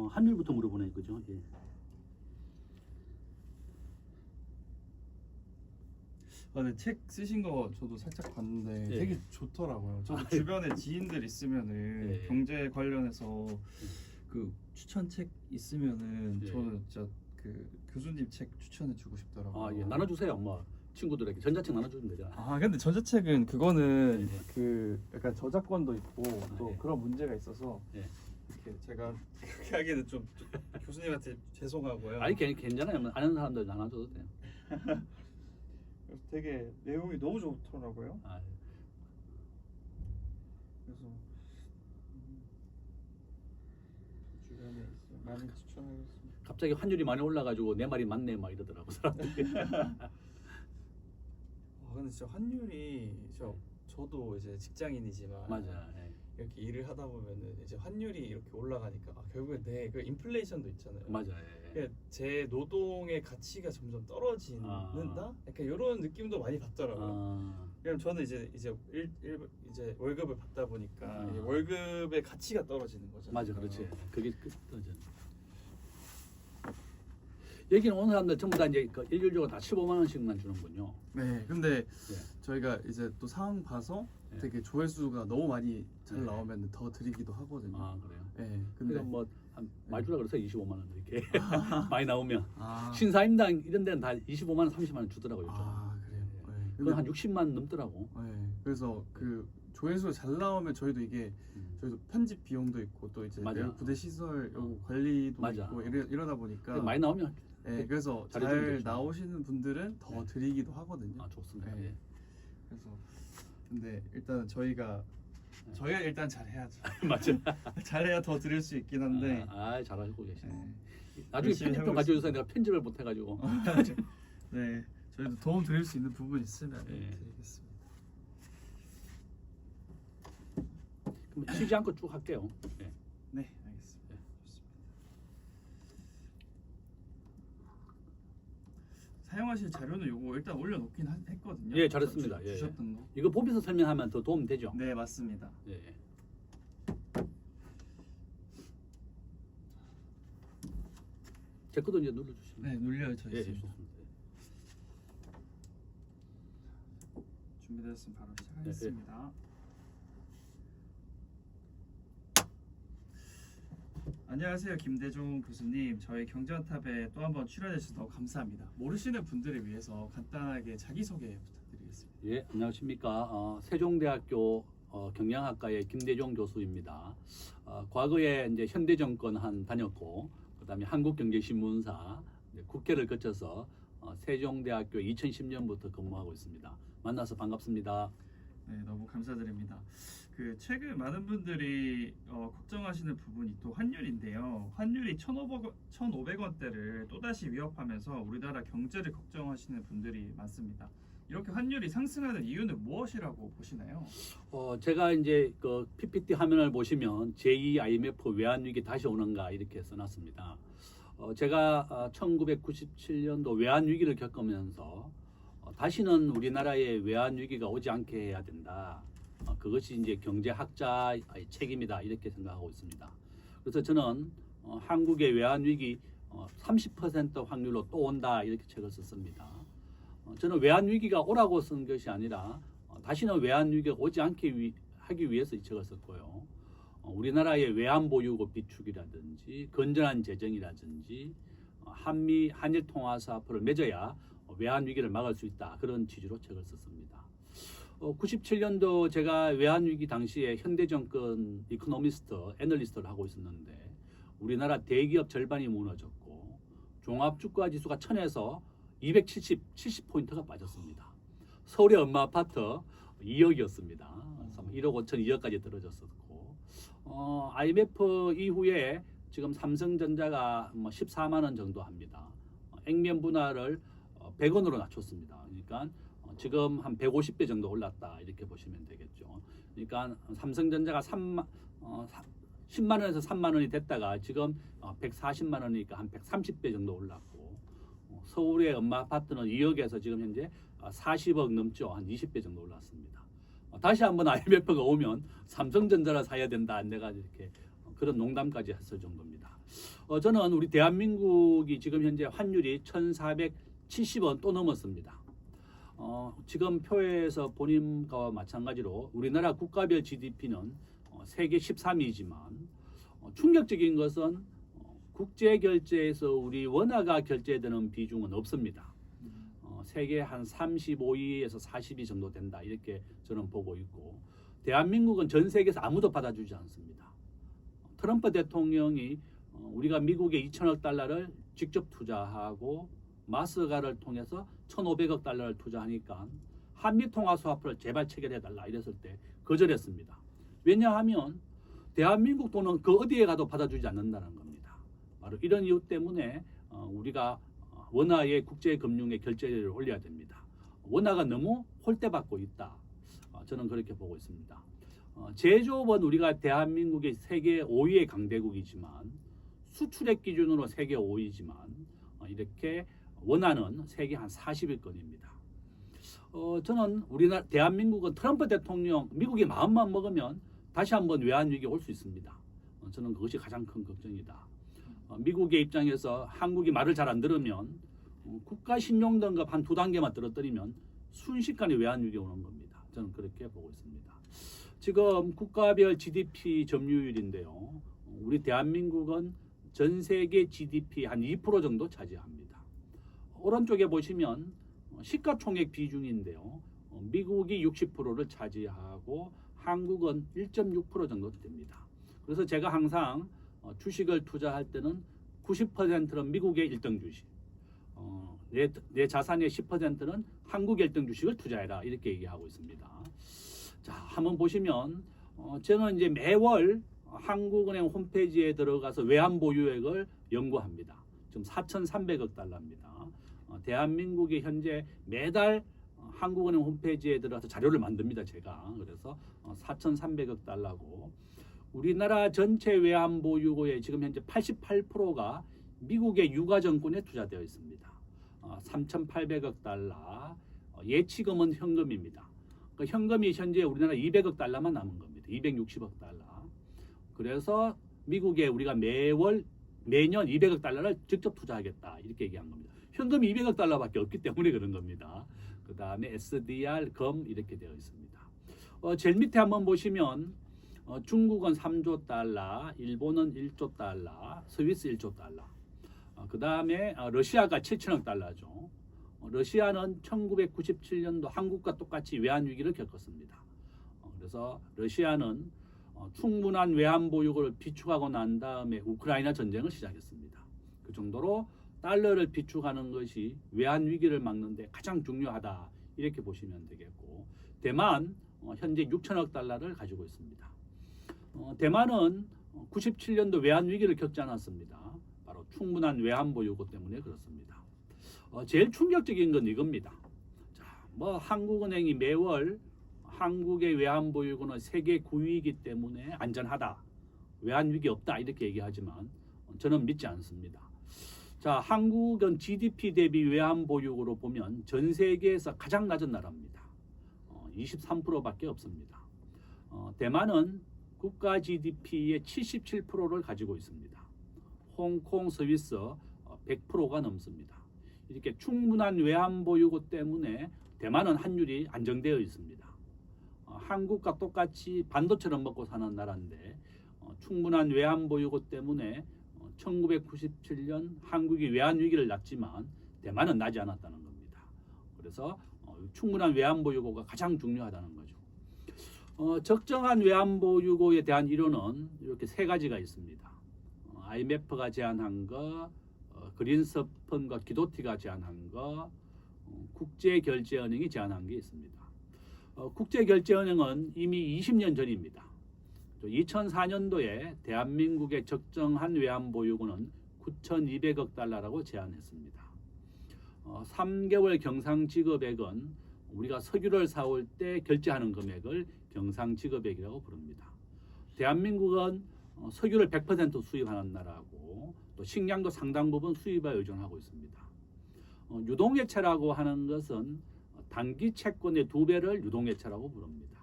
환율부터 물어보네, 그죠? 예. 근데 책 쓰신 거 저도 살짝 봤는데 예. 되게 좋더라고요. 저도 아, 주변에 지인들 있으면은 예. 경제 관련해서 그 추천 책 있으면은 예. 저는 진짜 그 교수님 책 추천해 주고 싶더라고요. 아, 예. 나눠주세요, 뭐 친구들에게 전자책 나눠주면 되잖아. 아 근데 전자책은 그거는 예. 그 약간 저작권도 있고 또 예. 그런 문제가 있어서 예. 이렇게 제가 그렇게 하기는 좀 교수님한테 죄송하고요. 아니, 괜찮아요. 아는 사람들 나눠줘도 돼요. 그래서 되게 내용이 너무 좋더라고요. 아, 그래서 주변에 있어요. 많이 추천하겠습니다. 갑자기 환율이 많이 올라가지고 내 말이 맞네, 막 이러더라고 사람들이. 근데 진짜 환율이 저도 이제 직장인이지만 맞아. 예. 이렇게 일을 하다 보면은 이제 환율이 이렇게 올라가니까 결국에 그 인플레이션도 있잖아요. 맞아. 예. 그러니까 제 노동의 가치가 점점 떨어진다? 약간 이런 느낌도 많이 받더라고요. 왜냐면 저는 이제 이제 월급을 받다 보니까 이제 월급의 가치가 떨어지는 거죠. 맞아, 그렇지. 그게 끝이죠. 여기는 오는 사람들 전부 다 이제 그 일률적으로 다 15만 원씩만 주는군요. 네, 근데 예. 저희가 이제 또 상황 봐서 예. 되게 조회수가 너무 많이 잘 네. 나오면 더 드리기도 하거든요. 아, 그래요? 네, 근데 근데 뭐 많이 주라 그래서 25만 원 이렇게 많이 나오면 아, 신사임당 이런 데는 다 25만 원, 30만 원 주더라고요. 요즘. 그래요. 네. 그건 한 60만 넘더라고. 네, 그래서 그 조회수가 잘 나오면 저희도 이게 저희도 편집 비용도 있고 또 이제 맞아. 부대 시설 관리도 맞아. 있고 이러다 보니까 많이 나오면 네, 그래서 잘해주면 잘 좋죠. 나오시는 분들은 더 네. 드리기도 하거든요. 아, 좋습니다. 네. 예. 그래서 근데 일단 저희가 일단 잘해야죠. 맞죠. 잘해야 더 드릴 수 있긴 한데. 잘하고 계시네. 네. 나중에 열심히 편집 좀 해보겠습니다. 가져주세요. 내가 편집을 못 해가지고. 네, 저희도 도움 드릴 수 있는 부분 있으면 네. 드리겠습니다. 그럼 쉬지 않고 쭉 할게요. 예. 네, 알겠습니다. 좋습니다. 사용하실 자료는 요거 일단 올려놓긴 했거든요. 예, 잘했습니다. 예. 주셨던 거. 이거 보면서 설명하면 더 도움 되죠. 네, 맞습니다. 예. 제 것도 이제 눌러주시면. 네, 눌려져 예, 있습니다. 좋습니다. 준비되었으면 바로 시작하겠습니다. 안녕하세요, 김대종 교수님. 저희 경제원탑에 또 한번 출연해 주셔서 너무 감사합니다. 모르시는 분들을 위해서 간단하게 자기소개 부탁드리겠습니다. 예, 안녕하십니까. 세종대학교 경영학과의 김대종 교수입니다. 과거에 이제 현대정권 한 다녔고, 그다음에 한국경제신문사, 국회를 거쳐서 세종대학교 2010년부터 근무하고 있습니다. 만나서 반갑습니다. 네, 너무 감사드립니다. 최근 많은 분들이 걱정하시는 부분이 또 환율인데요. 환율이 1,500원대를 또다시 위협하면서 우리나라 경제를 걱정하시는 분들이 많습니다. 이렇게 환율이 상승하는 이유는 무엇이라고 보시나요? 제가 이제 그 PPT 화면을 보시면 제2 IMF 외환위기 다시 오는가 이렇게 써놨습니다. 제가 1997년도 외환위기를 겪으면서 다시는 우리나라에 외환위기가 오지 않게 해야 된다. 그것이 이제 경제학자의 책임이다 이렇게 생각하고 있습니다. 그래서 저는 한국의 외환위기 30% 확률로 또 온다 이렇게 책을 썼습니다. 저는 외환위기가 오라고 쓴 것이 아니라 다시는 외환위기가 오지 않게 하기 위해서 이 책을 썼고요. 우리나라의 외환보유고 비축이라든지 건전한 재정이라든지 한일 통화 사업을 맺어야 외환위기를 막을 수 있다. 그런 취지로 책을 썼습니다. 97년도 제가 외환위기 당시에 현대정권 이코노미스트, 애널리스트를 하고 있었는데 우리나라 대기업 절반이 무너졌고 종합주가지수가 1000에서 70포인트가 빠졌습니다. 서울의 엄마 아파트 2억이었습니다. 1억 5천, 2억까지 떨어졌었고 IMF 이후에 지금 삼성전자가 14만 원 정도 합니다. 액면 분할을 100원으로 낮췄습니다. 그러니까 지금 한 150배 정도 올랐다 이렇게 보시면 되겠죠. 그러니까 삼성전자가 10만 원에서 3만 원이 됐다가 지금 140만 원이니까 한 130배 정도 올랐고 서울의 엄마 아파트는 2억에서 지금 현재 40억 넘죠. 한 20배 정도 올랐습니다. 다시 한번 IMF가 오면 삼성전자를 사야 된다. 내가 이렇게 그런 농담까지 했을 정도입니다. 저는 우리 대한민국이 지금 현재 환율이 1,470원 또 넘었습니다. 지금 표에서 본인과 마찬가지로 우리나라 국가별 GDP는 세계 13위지만 충격적인 것은 국제 결제에서 우리 원화가 결제되는 비중은 없습니다. 세계 한 35위에서 40위 정도 된다 이렇게 저는 보고 있고 대한민국은 전 세계에서 아무도 받아주지 않습니다. 트럼프 대통령이 우리가 미국에 2천억 달러를 직접 투자하고 마스가를 통해서 1,500억 달러를 투자하니까 한미통화수합을 제발 체결해달라 이랬을 때 거절했습니다. 왜냐하면 대한민국 돈은 그 어디에 가도 받아주지 않는다는 겁니다. 바로 이런 이유 때문에 우리가 원화의 국제금융의 결제율을 올려야 됩니다. 원화가 너무 홀대받고 있다. 저는 그렇게 보고 있습니다. 제조업은 우리가 대한민국의 세계 5위의 강대국이지만 수출액 기준으로 세계 5위지만 이렇게 원화는 세계 한 40위권입니다. 저는 우리나라 대한민국은 트럼프 대통령 미국이 마음만 먹으면 다시 한번 외환 위기 올 수 있습니다. 저는 그것이 가장 큰 걱정이다. 미국의 입장에서 한국이 말을 잘 안 들으면 국가 신용등급 한 2단계만 떨어뜨리면 순식간에 외환 위기 오는 겁니다. 저는 그렇게 보고 있습니다. 지금 국가별 GDP 점유율인데요. 우리 대한민국은 전 세계 GDP 한 2% 정도 차지합니다. 오른쪽에 보시면 시가총액 비중인데요. 미국이 60%를 차지하고 한국은 1.6% 정도 됩니다. 그래서 제가 항상 주식을 투자할 때는 90%는 미국의 1등 주식, 내 자산의 10%는 한국의 1등 주식을 투자해라 이렇게 얘기하고 있습니다. 자, 한번 보시면 저는 이제 매월 한국은행 홈페이지에 들어가서 외환 보유액을 연구합니다. 지금 4,300억 달러입니다. 대한민국이 현재 매달 한국은행 홈페이지에 들어가서 자료를 만듭니다. 제가 그래서 4,300억 달러고 우리나라 전체 외환 보유고의 지금 현재 88%가 미국의 유가증권에 투자되어 있습니다. 3,800억 달러 예치금은 현금입니다. 그 현금이 현재 우리나라 200억 달러만 남은 겁니다. 260억 달러. 그래서 미국에 우리가 매년 200억 달러를 직접 투자하겠다 이렇게 얘기한 겁니다. 현금이 200억 달러밖에 없기 때문에 그런 겁니다. 그 다음에 SDR, 금 이렇게 되어 있습니다. 제일 밑에 한번 보시면 중국은 3조 달러, 일본은 1조 달러, 스위스 1조 달러. 그 다음에 러시아가 7천억 달러죠. 러시아는 1997년도 한국과 똑같이 외환 위기를 겪었습니다. 그래서 러시아는 충분한 외환 보유고를 비축하고 난 다음에 우크라이나 전쟁을 시작했습니다. 그 정도로 달러를 비축하는 것이 외환 위기를 막는 데 가장 중요하다 이렇게 보시면 되겠고 대만 현재 6천억 달러를 가지고 있습니다. 대만은 97년도 외환 위기를 겪지 않았습니다. 바로 충분한 외환 보유고 때문에 그렇습니다. 제일 충격적인 건 이겁니다. 자, 한국은행이 매월 한국의 외환 보유고는 세계 9위이기 때문에 안전하다. 외환 위기 없다 이렇게 얘기하지만 저는 믿지 않습니다. 자, 한국은 GDP 대비 외환 보유고로 보면 전 세계에서 가장 낮은 나라입니다. 23%밖에 없습니다. 대만은 국가 GDP의 77%를 가지고 있습니다. 홍콩, 스위스 100%가 넘습니다. 이렇게 충분한 외환 보유고 때문에 대만은 환율이 안정되어 있습니다. 한국과 똑같이 반도체를 먹고 사는 나라인데 충분한 외환 보유고 때문에 1997년 한국이 외환 위기를 났지만 대만은 나지 않았다는 겁니다. 그래서 충분한 외환 보유고가 가장 중요하다는 거죠. 적정한 외환 보유고에 대한 이론은 이렇게 세 가지가 있습니다. IMF가 제안한 거, 그린스펀과 기도티가 제안한 거, 국제결제은행이 제안한 게 있습니다. 국제결제은행은 이미 20년 전입니다. 2004년도에 대한민국의 적정한 외환 보유고는 9,200억 달러라고 제안했습니다. 3개월 경상지급액은 우리가 석유를 사올 때 결제하는 금액을 경상지급액이라고 부릅니다. 대한민국은 석유를 100% 수입하는 나라고 또 식량도 상당 부분 수입에 의존하고 있습니다. 유동예채라고 하는 것은 단기 채권의 2배를 유동예채라고 부릅니다.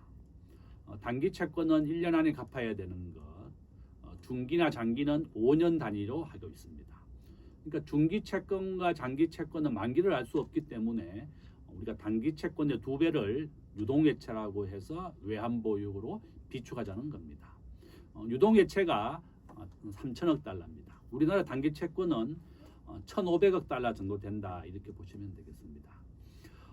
단기 채권은 1년 안에 갚아야 되는 것, 중기나 장기는 5년 단위로 하고 있습니다. 그러니까 중기 채권과 장기 채권은 만기를 알 수 없기 때문에 우리가 단기 채권의 2배를 유동외채라고 해서 외환보유고로 비축하자는 겁니다. 유동외채가 3천억 달러입니다. 우리나라 단기 채권은 1,500억 달러 정도 된다 이렇게 보시면 되겠습니다.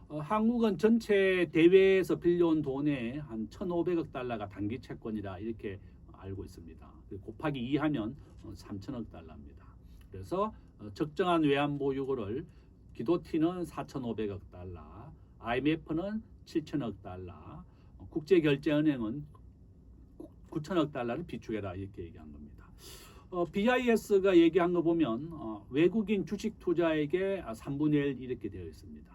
한국은 전체 대외에서 빌려온 돈의 한 1,500억 달러가 단기 채권이라 이렇게 알고 있습니다. 곱하기 2 하면 3천억 달러입니다. 그래서 적정한 외환보유고를 기도티는 4,500억 달러, IMF는 7천억 달러, 국제결제은행은 9천억 달러를 비축해라 이렇게 얘기한 겁니다. BIS가 얘기한 거 보면 외국인 주식 투자액의 3분의 1 이렇게 되어 있습니다.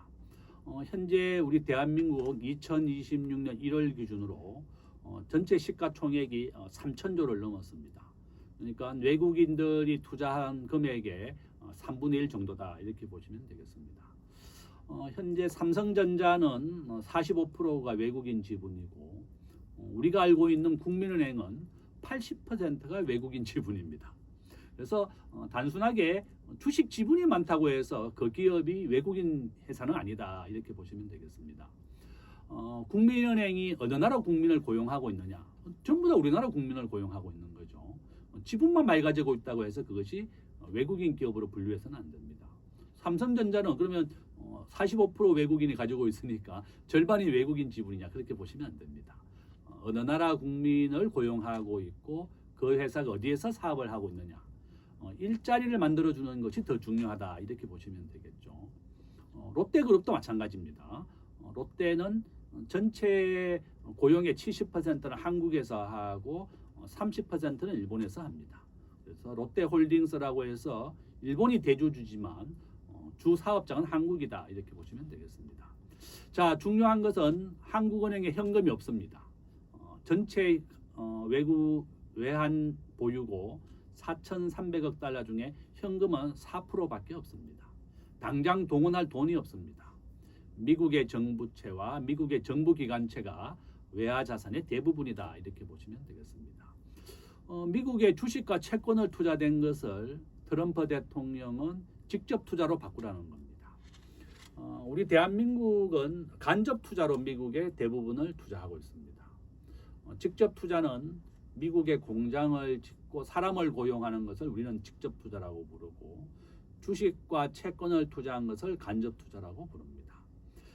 현재 우리 대한민국 2026년 1월 기준으로 전체 시가총액이 3천조를 넘었습니다. 그러니까 외국인들이 투자한 금액의 3분의 1 정도다 이렇게 보시면 되겠습니다. 현재 삼성전자는 45%가 외국인 지분이고 우리가 알고 있는 국민은행은 80%가 외국인 지분입니다. 그래서 단순하게 주식 지분이 많다고 해서 그 기업이 외국인 회사는 아니다 이렇게 보시면 되겠습니다. 국민은행이 어느 나라 국민을 고용하고 있느냐? 전부 다 우리나라 국민을 고용하고 있는 거죠. 지분만 많이 가지고 있다고 해서 그것이 외국인 기업으로 분류해서는 안 됩니다. 삼성전자는 그러면 45% 외국인이 가지고 있으니까 절반이 외국인 지분이냐 그렇게 보시면 안 됩니다. 어느 나라 국민을 고용하고 있고 그 회사가 어디에서 사업을 하고 있느냐 일자리를 만들어주는 것이 더 중요하다 이렇게 보시면 되겠죠. 롯데그룹도 마찬가지입니다. 롯데는 전체 고용의 70%는 한국에서 하고 30%는 일본에서 합니다. 그래서 롯데홀딩스라고 해서 일본이 대주주지만 주 사업장은 한국이다 이렇게 보시면 되겠습니다. 자, 중요한 것은 한국은행에 현금이 없습니다. 전체 외환 보유고 4,300억 달러 중에 현금은 4%밖에 없습니다. 당장 동원할 돈이 없습니다. 미국의 정부채와 미국의 정부기관채가 외화 자산의 대부분이다 이렇게 보시면 되겠습니다. 미국의 주식과 채권을 투자된 것을 트럼프 대통령은 직접 투자로 바꾸라는 겁니다. 우리 대한민국은 간접 투자로 미국의 대부분을 투자하고 있습니다. 직접 투자는 미국의 공장을 짓고 사람을 고용하는 것을 우리는 직접 투자라고 부르고 주식과 채권을 투자한 것을 간접 투자라고 부릅니다.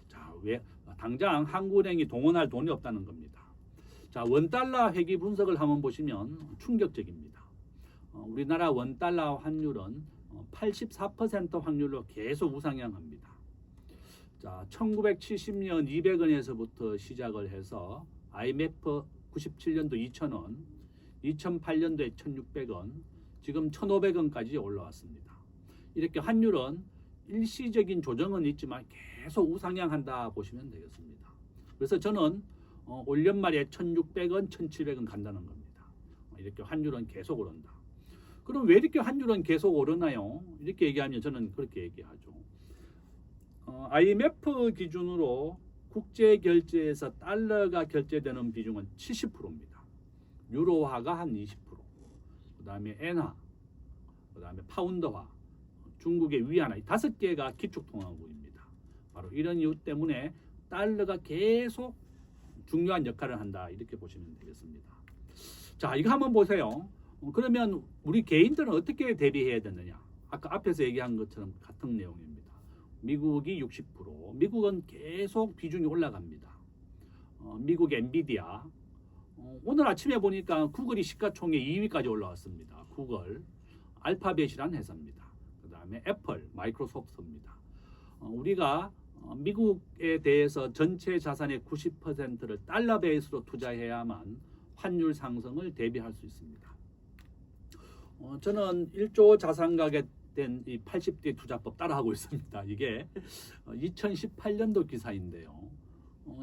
자, 왜 당장 한국은행이 동원할 돈이 없다는 겁니다. 자, 원달러 회귀 분석을 한번 보시면 충격적입니다. 우리나라 원달러 환율은 84% 확률로 계속 우상향합니다. 자, 1970년 200원에서부터 시작을 해서 IMF 97년도 2,000원, 2008년도에 1,600원, 지금 1,500원까지 올라왔습니다. 이렇게 환율은 일시적인 조정은 있지만 계속 우상향한다 보시면 되겠습니다. 그래서 저는 올 연말에 1,600원, 1,700원 간다는 겁니다. 이렇게 환율은 계속 오른다. 그럼 왜 이렇게 환율은 계속 오르나요? 이렇게 얘기하면 저는 그렇게 얘기하죠. IMF 기준으로 국제 결제에서 달러가 결제되는 비중은 70%입니다. 유로화가 한 20%, 그다음에 엔화, 그다음에 파운드화, 중국의 위안화, 이 5개가 기축통화국입니다. 바로 이런 이유 때문에 달러가 계속 중요한 역할을 한다 이렇게 보시면 되겠습니다. 자, 이거 한번 보세요. 그러면 우리 개인들은 어떻게 대비해야 되느냐? 아까 앞에서 얘기한 것처럼 같은 내용입니다. 미국이 60%, 미국은 계속 비중이 올라갑니다. 미국 엔비디아, 오늘 아침에 보니까 구글이 시가총액 2위까지 올라왔습니다. 구글, 알파벳이라는 회사입니다. 그 다음에 애플, 마이크로소프트입니다. 우리가 미국에 대해서 전체 자산의 90%를 달러 베이스로 투자해야만 환율 상승을 대비할 수 있습니다. 저는 1조 자산가게 된 이 80대 투자법 따라하고 있습니다. 이게 2018년도 기사인데요.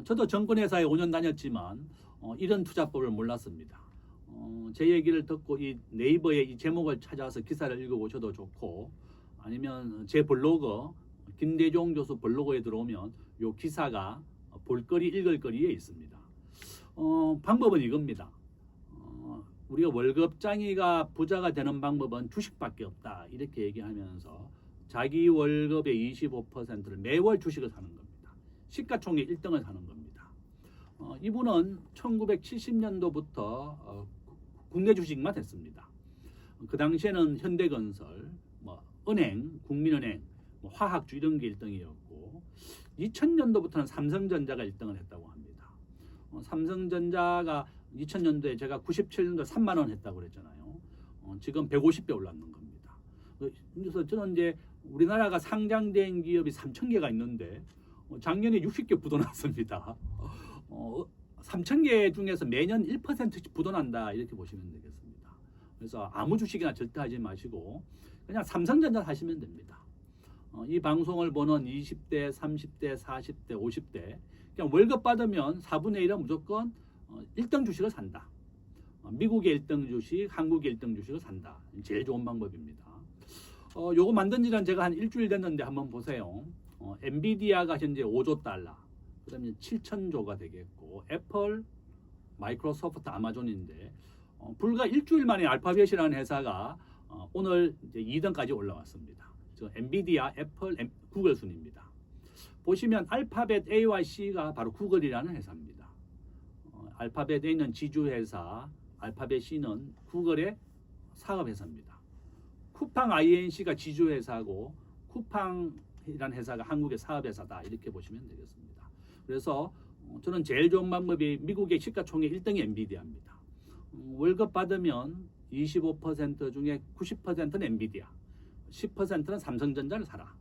저도 정권회사에 5년 다녔지만 이런 투자법을 몰랐습니다. 제 얘기를 듣고 이 네이버에 이 제목을 찾아서 기사를 읽어보셔도 좋고 아니면 제 블로그 김대종 교수 블로그에 들어오면 이 기사가 볼거리 읽을 거리에 있습니다. 방법은 이겁니다. 우리가 월급장이가 부자가 되는 방법은 주식밖에 없다 이렇게 얘기하면서 자기 월급의 25%를 매월 주식을 사는 겁니다. 시가총액 1등을 사는 겁니다. 이분은 1970년도부터 국내 주식만 했습니다. 그 당시에는 현대건설, 뭐 은행, 국민은행, 뭐 화학주 이런 게 1등이었고 2000년도부터는 삼성전자가 1등을 했다고 합니다. 삼성전자가 2000년도에 제가 97년도에 3만 원 했다고 그랬잖아요. 지금 150배 올랐는 겁니다. 그래서 저는 이제 우리나라가 상장된 기업이 3,000개가 있는데 작년에 60개 부도났습니다. 3,000개 중에서 매년 1%씩 부도난다 이렇게 보시면 되겠습니다. 그래서 아무 주식이나 절대 하지 마시고 그냥 삼성전자 사시면 됩니다. 이 방송을 보는 20대, 30대, 40대, 50대 그냥 월급 받으면 4분의 1은 무조건 1등 주식을 산다. 미국의 1등 주식, 한국의 1등 주식을 산다. 제일 좋은 방법입니다. 요거 만든 지는 제가 한 일주일 됐는데 한번 보세요. 엔비디아가 현재 5조 달러, 그 다음에 7천조가 되겠고, 애플, 마이크로소프트, 아마존인데, 불과 일주일 만에 알파벳이라는 회사가 오늘 이제 2등까지 올라왔습니다. 엔비디아, 애플, 구글 순입니다. 보시면 알파벳 A와 C가 바로 구글이라는 회사입니다. 알파벳 A는 지주회사, 알파벳 C는 구글의 사업회사입니다. 쿠팡 INC가 지주회사고 쿠팡이라는 회사가 한국의 사업회사다 이렇게 보시면 되겠습니다. 그래서 저는 제일 좋은 방법이 미국의 시가총액 1등이 엔비디아입니다. 월급 받으면 25% 중에 90%는 엔비디아, 10%는 삼성전자를 사라.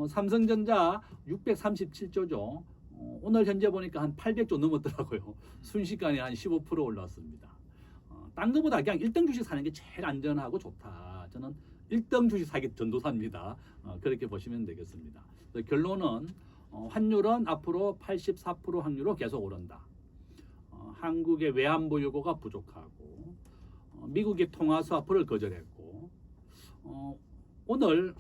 삼성전자 637조죠. 오늘 현재 보니까 한 800조 넘었더라고요. 순식간에 한 15% 올랐습니다. 딴 거보다 그냥 1등 주식 사는 게 제일 안전하고 좋다. 저는 1등 주식 사기 전도사입니다. 그렇게 보시면 되겠습니다. 결론은 환율은 앞으로 84% 확률로 계속 오른다. 한국의 외환보 요구가 부족하고 미국의 통화 스와프를 거절했고 오늘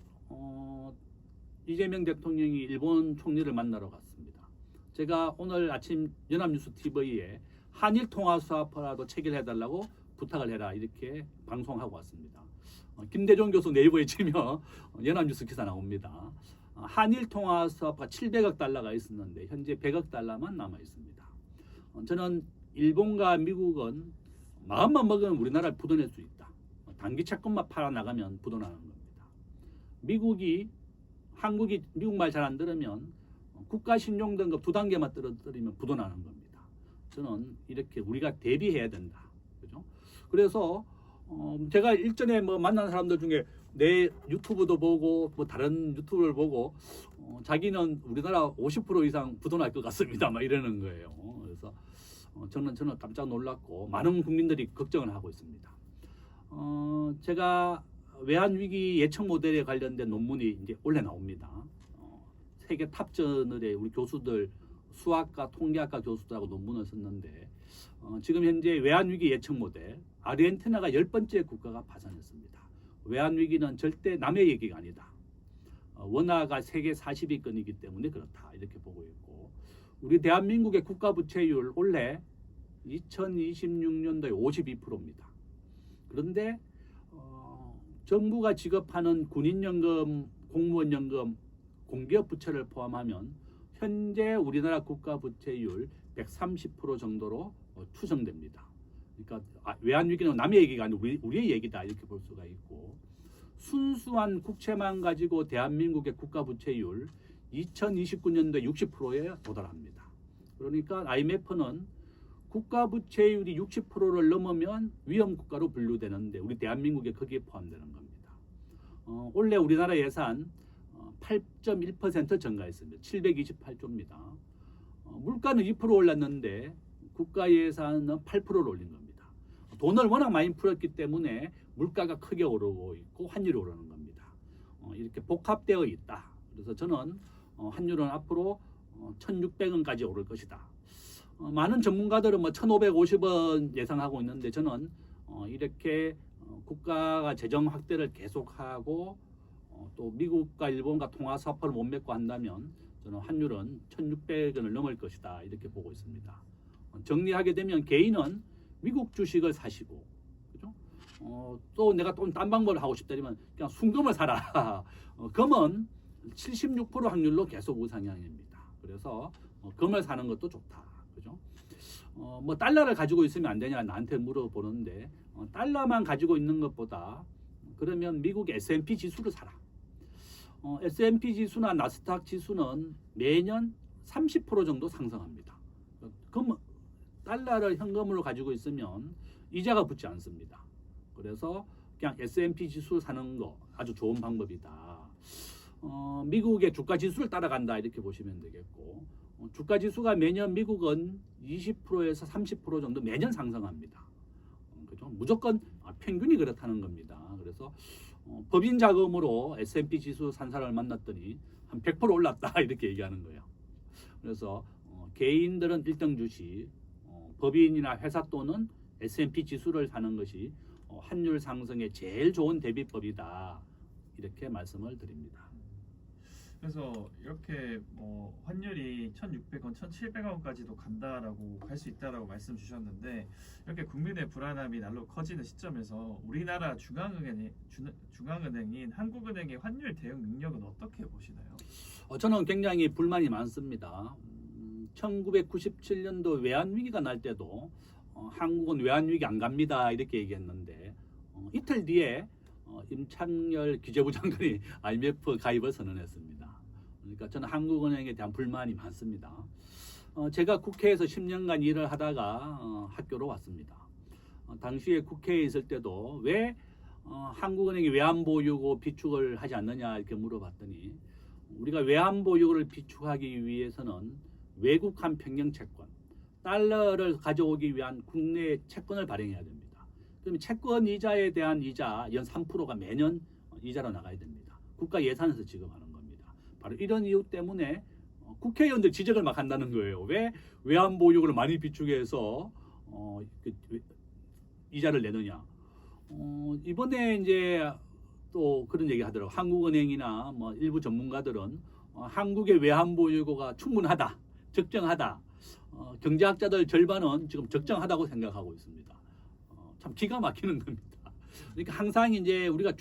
이재명 대통령이 일본 총리를 만나러 갔습니다. 제가 오늘 아침 연합뉴스 TV에 한일 통화 스와프라도 체결해달라고 부탁을 해라 이렇게 방송하고 왔습니다. 김대중 교수 네이버에 치면 연합뉴스 기사 나옵니다. 한일 통화 스와프가 700억 달러가 있었는데 현재 100억 달러만 남아 있습니다. 저는 일본과 미국은 마음만 먹으면 우리나라를 부도낼 수 있다. 단기 채권만 팔아 나가면 부도나는 겁니다. 한국이 미국 말 잘 안 들으면 국가 신용 등급 2단계만 떨어뜨리면 부도나는 겁니다. 저는 이렇게 우리가 대비해야 된다. 그죠? 그래서 제가 일전에 뭐 만난 사람들 중에 내 유튜브도 보고 뭐 다른 유튜브를 보고 자기는 우리나라 50% 이상 부도날 것 같습니다. 막 이러는 거예요. 그래서 저는 깜짝 놀랐고 많은 국민들이 걱정을 하고 있습니다. 제가 외환위기 예측 모델에 관련된 논문이 이제 원래 나옵니다. 세계 탑저널에 우리 교수들 수학과 통계학과 교수들하고 논문을 썼는데 지금 현재 외환위기 예측 모델 아르헨티나가 10번째 국가가 파산했습니다. 외환위기는 절대 남의 얘기가 아니다. 원화가 세계 40위권이기 때문에 그렇다 이렇게 보고 있고 우리 대한민국의 국가부채율 올해 2026년도에 52%입니다. 그런데 정부가 지급하는 군인연금, 공무원연금, 공기업 부채를 포함하면 현재 우리나라 국가부채율 130% 정도로 추정됩니다. 그러니까 외환위기는 남의 얘기가 아니고 우리의 얘기다 이렇게 볼 수가 있고 순수한 국채만 가지고 대한민국의 국가부채율 2029년도에 60%에 도달합니다. 그러니까 IMF는 국가부채율이 60%를 넘으면 위험국가로 분류되는데 우리 대한민국이 거기에 포함되는 겁니다. 올해 우리나라 예산 8.1% 증가했습니다. 728조입니다. 물가는 2% 올랐는데 국가 예산은 8%를 올린 겁니다. 돈을 워낙 많이 풀었기 때문에 물가가 크게 오르고 있고 환율이 오르는 겁니다. 이렇게 복합되어 있다. 그래서 저는 환율은 앞으로 1,600원까지 오를 것이다. 많은 전문가들은 뭐 1,550원 예상하고 있는데 저는 이렇게 국가가 재정 확대를 계속하고 또 미국과 일본과 통화 스와프를 못 맺고 한다면 저는 환율은 1,600원을 넘을 것이다 이렇게 보고 있습니다. 정리하게 되면 개인은 미국 주식을 사시고 또 내가 또 딴 방법을 하고 싶다면 그냥 순금을 사라. 금은 76% 확률로 계속 우상향입니다. 그래서 금을 사는 것도 좋다. 그죠? 뭐 달러를 가지고 있으면 안 되냐 나한테 물어보는데 달러만 가지고 있는 것보다 그러면 미국 S&P 지수를 사라. S&P 지수나 나스닥 지수는 매년 30% 정도 상승합니다. 그럼 달러를 현금으로 가지고 있으면 이자가 붙지 않습니다. 그래서 그냥 S&P 지수 사는 거 아주 좋은 방법이다. 미국의 주가 지수를 따라간다 이렇게 보시면 되겠고 주가 지수가 매년 미국은 20%에서 30% 정도 매년 상승합니다. 그죠? 무조건 평균이 그렇다는 겁니다. 그래서 법인 자금으로 S&P 지수 산 사람을 만났더니 한 100% 올랐다 이렇게 얘기하는 거예요. 그래서 개인들은 1등 주식, 법인이나 회사 또는 S&P 지수를 사는 것이 환율 상승에 제일 좋은 대비법이다 이렇게 말씀을 드립니다. 그래서 이렇게 뭐 환율이 1,600원, 1,700원까지도 간다라고 갈 수 있다라고 말씀 주셨는데 이렇게 국민의 불안함이 날로 커지는 시점에서 우리나라 중앙은행인 한국은행의 환율 대응 능력은 어떻게 보시나요? 저는 굉장히 불만이 많습니다. 1997년도 외환위기가 날 때도 한국은 외환위기 안 갑니다 이렇게 얘기했는데 이틀 뒤에 임창열 기재부 장관이 IMF 가입을 선언했습니다. 그러니까 저는 한국은행에 대한 불만이 많습니다. 제가 국회에서 10년간 일을 하다가 학교로 왔습니다. 당시에 국회에 있을 때도 왜 한국은행이 외환보유고 비축을 하지 않느냐 이렇게 물어봤더니 우리가 외환보유고를 비축하기 위해서는 외국한 평형 채권, 달러를 가져오기 위한 국내 채권을 발행해야 됩니다. 그러면 채권 이자에 대한 이자 연 3%가 매년 이자로 나가야 됩니다. 국가 예산에서 지급하는 겁니다. 바로 이런 이유 때문에 국회의원들 지적을 막 한다는 거예요. 왜 외환보유고를 많이 비축해서 이자를 내느냐. 이번에 이제 또 그런 얘기 하더라고요. 한국은행이나 뭐 일부 전문가들은 한국의 외환보유고가 충분하다, 적정하다. 경제학자들 절반은 지금 적정하다고 생각하고 있습니다. 참 기가 막히는 겁니다. 그러니까 항상 이제 우리가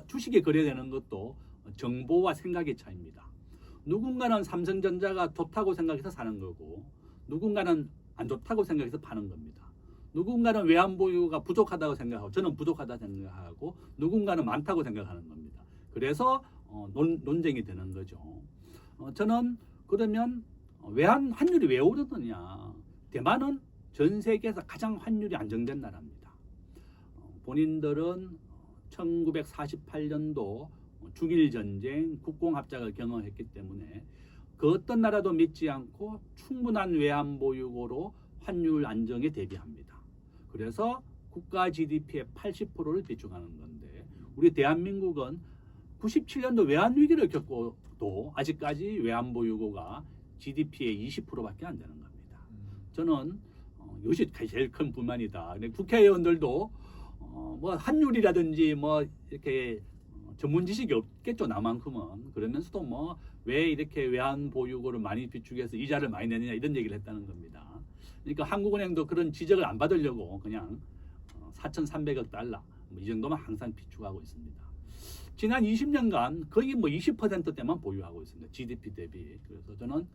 주식에 거래되는 것도 정보와 생각의 차이입니다. 누군가는 삼성전자가 좋다고 생각해서 사는 거고 누군가는 안 좋다고 생각해서 파는 겁니다. 누군가는 외환보유가 부족하다고 생각하고 저는 부족하다고 생각하고 누군가는 많다고 생각하는 겁니다. 그래서 논쟁이 되는 거죠. 저는 그러면 환율이 왜 오르느냐. 대만은 전 세계에서 가장 환율이 안정된 나라입니다. 본인들은 1948년도 중일전쟁, 국공합작을 경험했기 때문에 그 어떤 나라도 믿지 않고 충분한 외환보유고로 환율 안정에 대비합니다. 그래서 국가 GDP의 80%를 비축하는 건데 우리 대한민국은 97년도 외환위기를 겪고도 아직까지 외환보유고가 GDP의 20%밖에 안 되는 겁니다. 저는 이것이 제일 큰 불만이다. 국회의원들도 뭐 환율이라든지 뭐 이렇게 전문 지식이 없겠죠 나만큼은. 그러면서도 뭐 왜 이렇게 외환보유고를 많이 비축해서 이자를 많이 내느냐 이런 얘기를 했다는 겁니다. 그러니까 한국은행도 그런 지적을 안 받으려고 그냥 4,300억 달러 이 정도만 항상 비축하고 있습니다. 지난 20년간 거의 뭐 20%대만 보유하고 있습니다. GDP 대비. 그래서 저는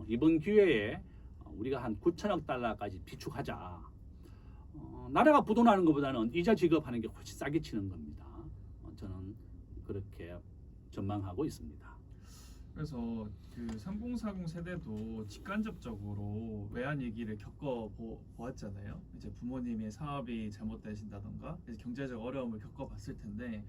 이번 기회에 우리가 한 9천억 달러까지 비축하자. 나라가 부도나는 것보다는 이자 지급하는 게 훨씬 싸게 치는 겁니다. 저는 그렇게 전망하고 있습니다. 그래서 그 3040 세대도 직간접적으로 외환위기를 겪어보았잖아요. 이제 부모님의 사업이 잘못되신다던가 경제적 어려움을 겪어봤을 텐데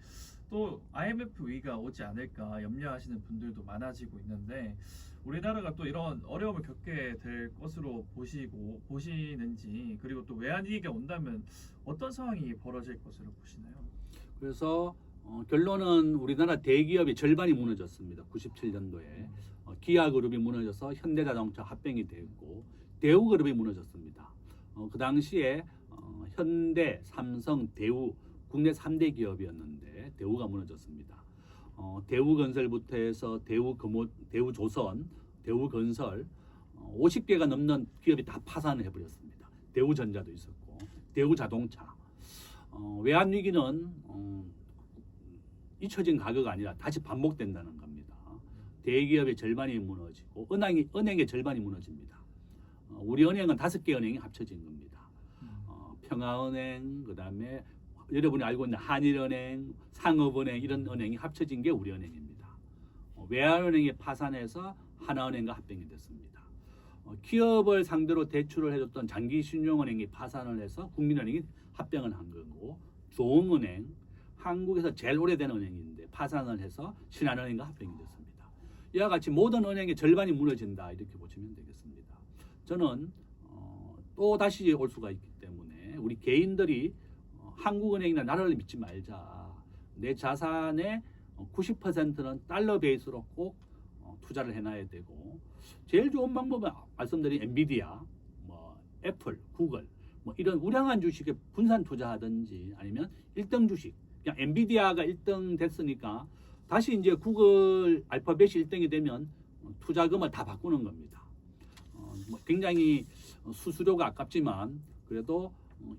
또 IMF 위기가 오지 않을까 염려하시는 분들도 많아지고 있는데 우리나라가 또 이런 어려움을 겪게 될 것으로 보시는지 그리고 또 외환위기가 온다면 어떤 상황이 벌어질 것으로 보시나요? 그래서 결론은 우리나라 대기업의 절반이 무너졌습니다. 97년도에 기아그룹이 무너져서 현대자동차 합병이 됐고 대우그룹이 무너졌습니다. 그 당시에 현대, 삼성, 대우 국내 3대 기업이었는데 대우가 무너졌습니다. 대우건설부터 해서 대우조선, 대우건설 50개가 넘는 기업이 다 파산을 해버렸습니다. 대우전자도 있었고 대우자동차 외환 위기는 잊혀진 과거가 아니라 다시 반복된다는 겁니다. 대기업의 절반이 무너지고 은행의 절반이 무너집니다. 우리 은행은 5개 은행이 합쳐진 겁니다. 평화은행, 그다음에 여러분이 알고 있는 한일은행, 상업은행 이런 은행이 합쳐진 게 우리 은행입니다. 외환은행이 파산해서 하나은행과 합병이 됐습니다. 기업을 상대로 대출을 해줬던 장기신용은행이 파산을 해서 국민은행이 합병을 한 거고, 조흥은행, 한국에서 제일 오래된 은행인데 파산을 해서 신한은행과 합병이 됐습니다. 이와 같이 모든 은행의 절반이 무너진다 이렇게 보시면 되겠습니다. 저는 또 다시 올 수가 있기 때문에 우리 개인들이 한국은행이나 나라를 믿지 말자. 내 자산의 90%는 달러 베이스로 꼭 투자를 해놔야 되고, 제일 좋은 방법은 말씀드린 엔비디아, 애플, 구글 이런 우량한 주식에 분산 투자하든지, 아니면 1등 주식, 그냥 엔비디아가 1등 됐으니까 다시 이제 구글 알파벳이 1등이 되면 투자금을 다 바꾸는 겁니다. 굉장히 수수료가 아깝지만 그래도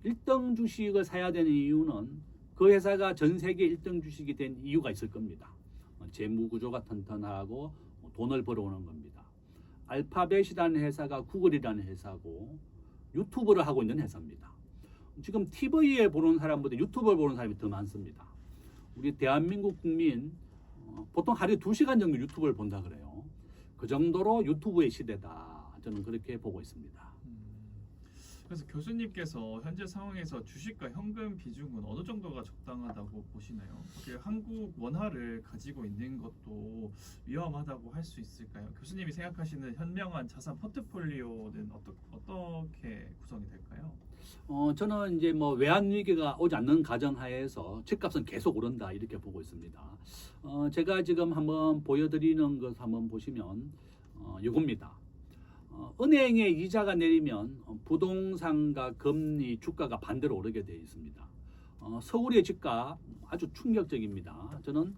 1등 주식을 사야 되는 이유는 그 회사가 전 세계 1등 주식이 된 이유가 있을 겁니다. 재무 구조가 튼튼하고 돈을 벌어오는 겁니다. 알파벳이라는 회사가 구글이라는 회사고 유튜브를 하고 있는 회사입니다. 지금 TV에 보는 사람보다 유튜브를 보는 사람이 더 많습니다. 우리 대한민국 국민 보통 하루에 2시간 정도 유튜브를 본다 그래요. 그 정도로 유튜브의 시대다. 저는 그렇게 보고 있습니다. 그래서 교수님께서 현재 상황에서 주식과 현금 비중은 어느 정도가 적당하다고 보시나요? 한국 원화를 가지고 있는 것도 위험하다고 할 수 있을까요? 교수님이 생각하시는 현명한 자산 포트폴리오는 어떻게 구성이 될까요? 저는 이제 외환 위기가 오지 않는 가정하에서 집값은 계속 오른다 이렇게 보고 있습니다. 제가 지금 한번 보여드리는 것 한번 보시면 이겁니다. 은행의 이자가 내리면 부동산과 금리, 주가가 반대로 오르게 되어 있습니다. 서울의 집값 아주 충격적입니다. 저는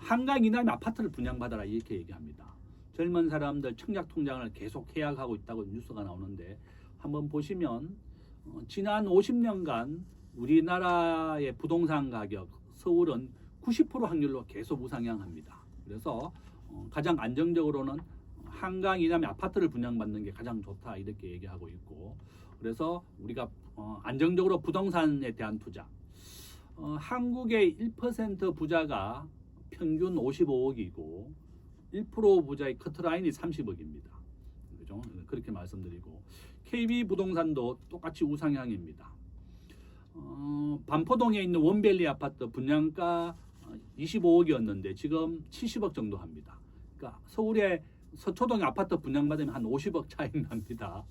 한강 이남의 아파트를 분양받아라 이렇게 얘기합니다. 젊은 사람들 청약 통장을 계속 해약하고 있다고 뉴스가 나오는데, 한번 보시면 지난 50년간 우리나라의 부동산 가격, 서울은 90% 확률로 계속 우상향합니다. 그래서 가장 안정적으로는 한강 이남의 아파트를 분양받는 게 가장 좋다 이렇게 얘기하고 있고, 그래서 우리가 안정적으로 부동산에 대한 투자, 한국의 1% 부자가 평균 55억이고 1% 부자의 커트라인이 30억입니다. 그죠? 그렇게 말씀드리고, KB 부동산도 똑같이 우상향입니다. 반포동에 있는 원밸리 아파트 분양가 25억이었는데 지금 70억 정도 합니다. 그러니까 서울의 서초동에 아파트 분양받으면 한 50억 차이 납니다.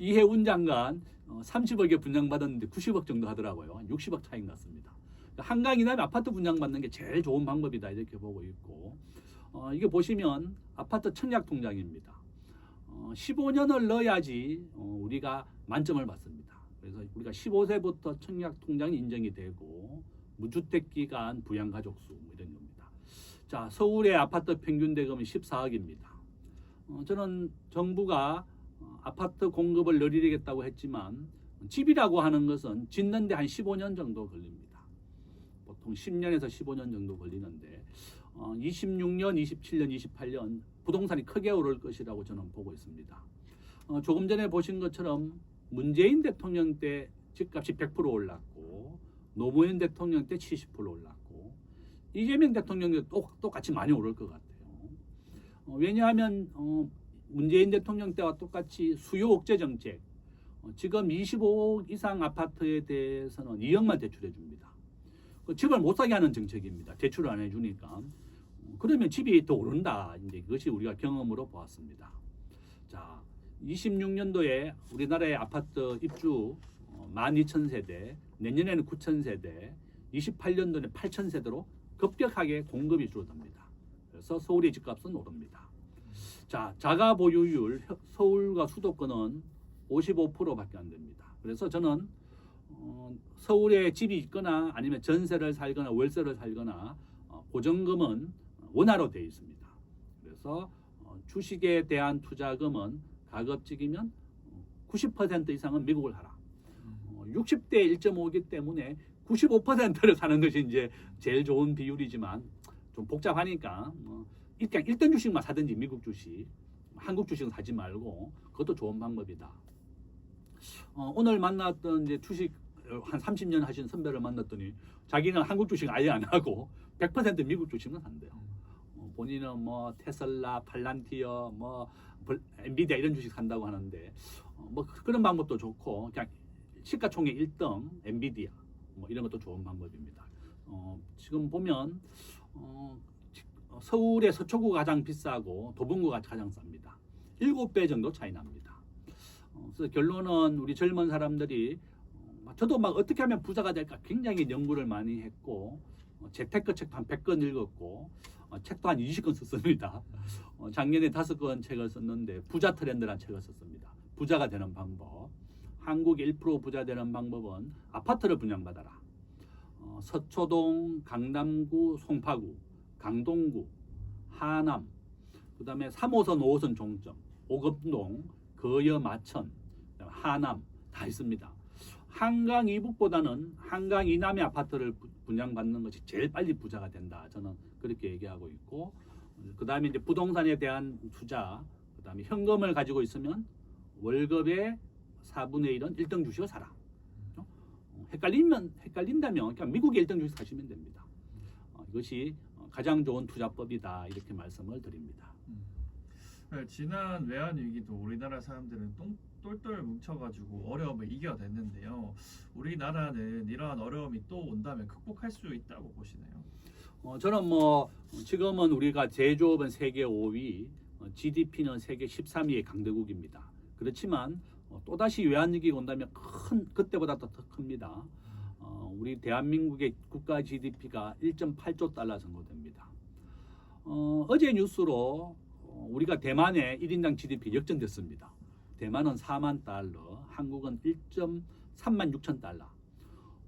이해운 장관 30억에 분양받았는데 90억 정도 하더라고요. 60억 차이 났습니다. 한강 이남의 아파트 분양받는 게 제일 좋은 방법이다 이렇게 보고 있고, 이게 보시면 아파트 청약 통장입니다. 15년을 넣어야지 우리가 만점을 받습니다. 그래서 우리가 15세부터 청약 통장이 인정이 되고 무주택 기간 부양가족 수 이런 겁니다. 자, 서울의 아파트 평균 대금은 14억입니다. 저는 정부가 아파트 공급을 늘리겠다고 했지만 집이라고 하는 것은 짓는데 한 15년 정도 걸립니다. 보통 10년에서 15년 정도 걸리는데 26년, 27년, 28년 부동산이 크게 오를 것이라고 저는 보고 있습니다. 조금 전에 보신 것처럼 문재인 대통령 때 집값이 100% 올랐고 노무현 대통령 때 70% 올랐고 이재명 대통령 때 똑같이 많이 오를 것 같아요. 왜냐하면 문재인 대통령 때와 똑같이 수요 억제 정책, 지금 25억 이상 아파트에 대해서는 2억만 대출해 줍니다. 집을 못 사게 하는 정책입니다. 대출을 안 해주니까. 그러면 집이 더 오른다. 이제 그것이 우리가 경험으로 보았습니다. 자, 26년도에 우리나라의 아파트 입주 12,000세대, 내년에는 9,000세대, 28년도에는 8,000세대로 급격하게 공급이 줄어듭니다. 그래서 서울의 집값은 오릅니다. 자, 자가 보유율 서울과 수도권은 55%밖에 안 됩니다. 그래서 저는 서울에 집이 있거나 아니면 전세를 살거나 월세를 살거나 보증금은 원화로 되어 있습니다. 그래서 주식에 대한 투자금은 가급적이면 90% 이상은 미국을 하라. 60대 1.5이기 때문에 95%를 사는 것이 이제 제일 좋은 비율이지만 좀 복잡하니까 그냥 1등 주식만 사든지 미국 주식, 한국 주식은 사지 말고 그것도 좋은 방법이다. 오늘 만났던 이제 주식 한 30년 하신 선배를 만났더니 자기는 한국 주식 아예 안 하고 100% 미국 주식만 한대요. 본인은 뭐 테슬라, 팔란티어, 뭐 엔비디아 이런 주식 산다고 하는데 뭐 그런 방법도 좋고 그냥 시가총액 1등 엔비디아 뭐 이런 것도 좋은 방법입니다. 지금 보면 서울의 서초구가 가장 비싸고 도봉구가 가장 쌉니다. 7배 정도 차이 납니다. 그래서 결론은 우리 젊은 사람들이 저도 막 어떻게 하면 부자가 될까 굉장히 연구를 많이 했고 재테크 책도 한 100권 읽었고 책도 한 20권 썼습니다. 작년에 5권 책을 썼는데 부자 트렌드라는 책을 썼습니다. 부자가 되는 방법. 한국의 1% 부자 되는 방법은 아파트를 분양받아라. 서초동, 강남구, 송파구, 강동구, 하남, 그 다음에 3호선, 5호선 종점, 오급동, 거여, 마천, 하남 다 있습니다. 한강 이북보다는 한강 이남의 아파트를 분양받는 것이 제일 빨리 부자가 된다. 저는 그렇게 얘기하고 있고, 그 다음에 이제 부동산에 대한 투자, 그 다음에 현금을 가지고 있으면 월급의 4분의 1은 1등 주식을 사라. 헷갈린다면 그냥 미국의 1등 주식 사시면 됩니다. 이것이 가장 좋은 투자법이다. 이렇게 말씀을 드립니다. 지난 외환 위기도 우리나라 사람들은 똘똘 뭉쳐가지고 어려움을 이겨냈는데요. 우리나라는 이러한 어려움이 또 온다면 극복할 수 있다고 보시나요? 저는 뭐 지금은 우리가 제조업은 세계 5위, GDP는 세계 13위의 강대국입니다. 그렇지만 또다시 외환위기가 온다면 그때보다 더 큽니다. 우리 대한민국의 국가 GDP가 1.8조 달러 정도 됩니다. 어제 뉴스로 우리가 대만의 1인당 GDP 역전됐습니다. 대만은 4만 달러, 한국은 1.3만 6천 달러.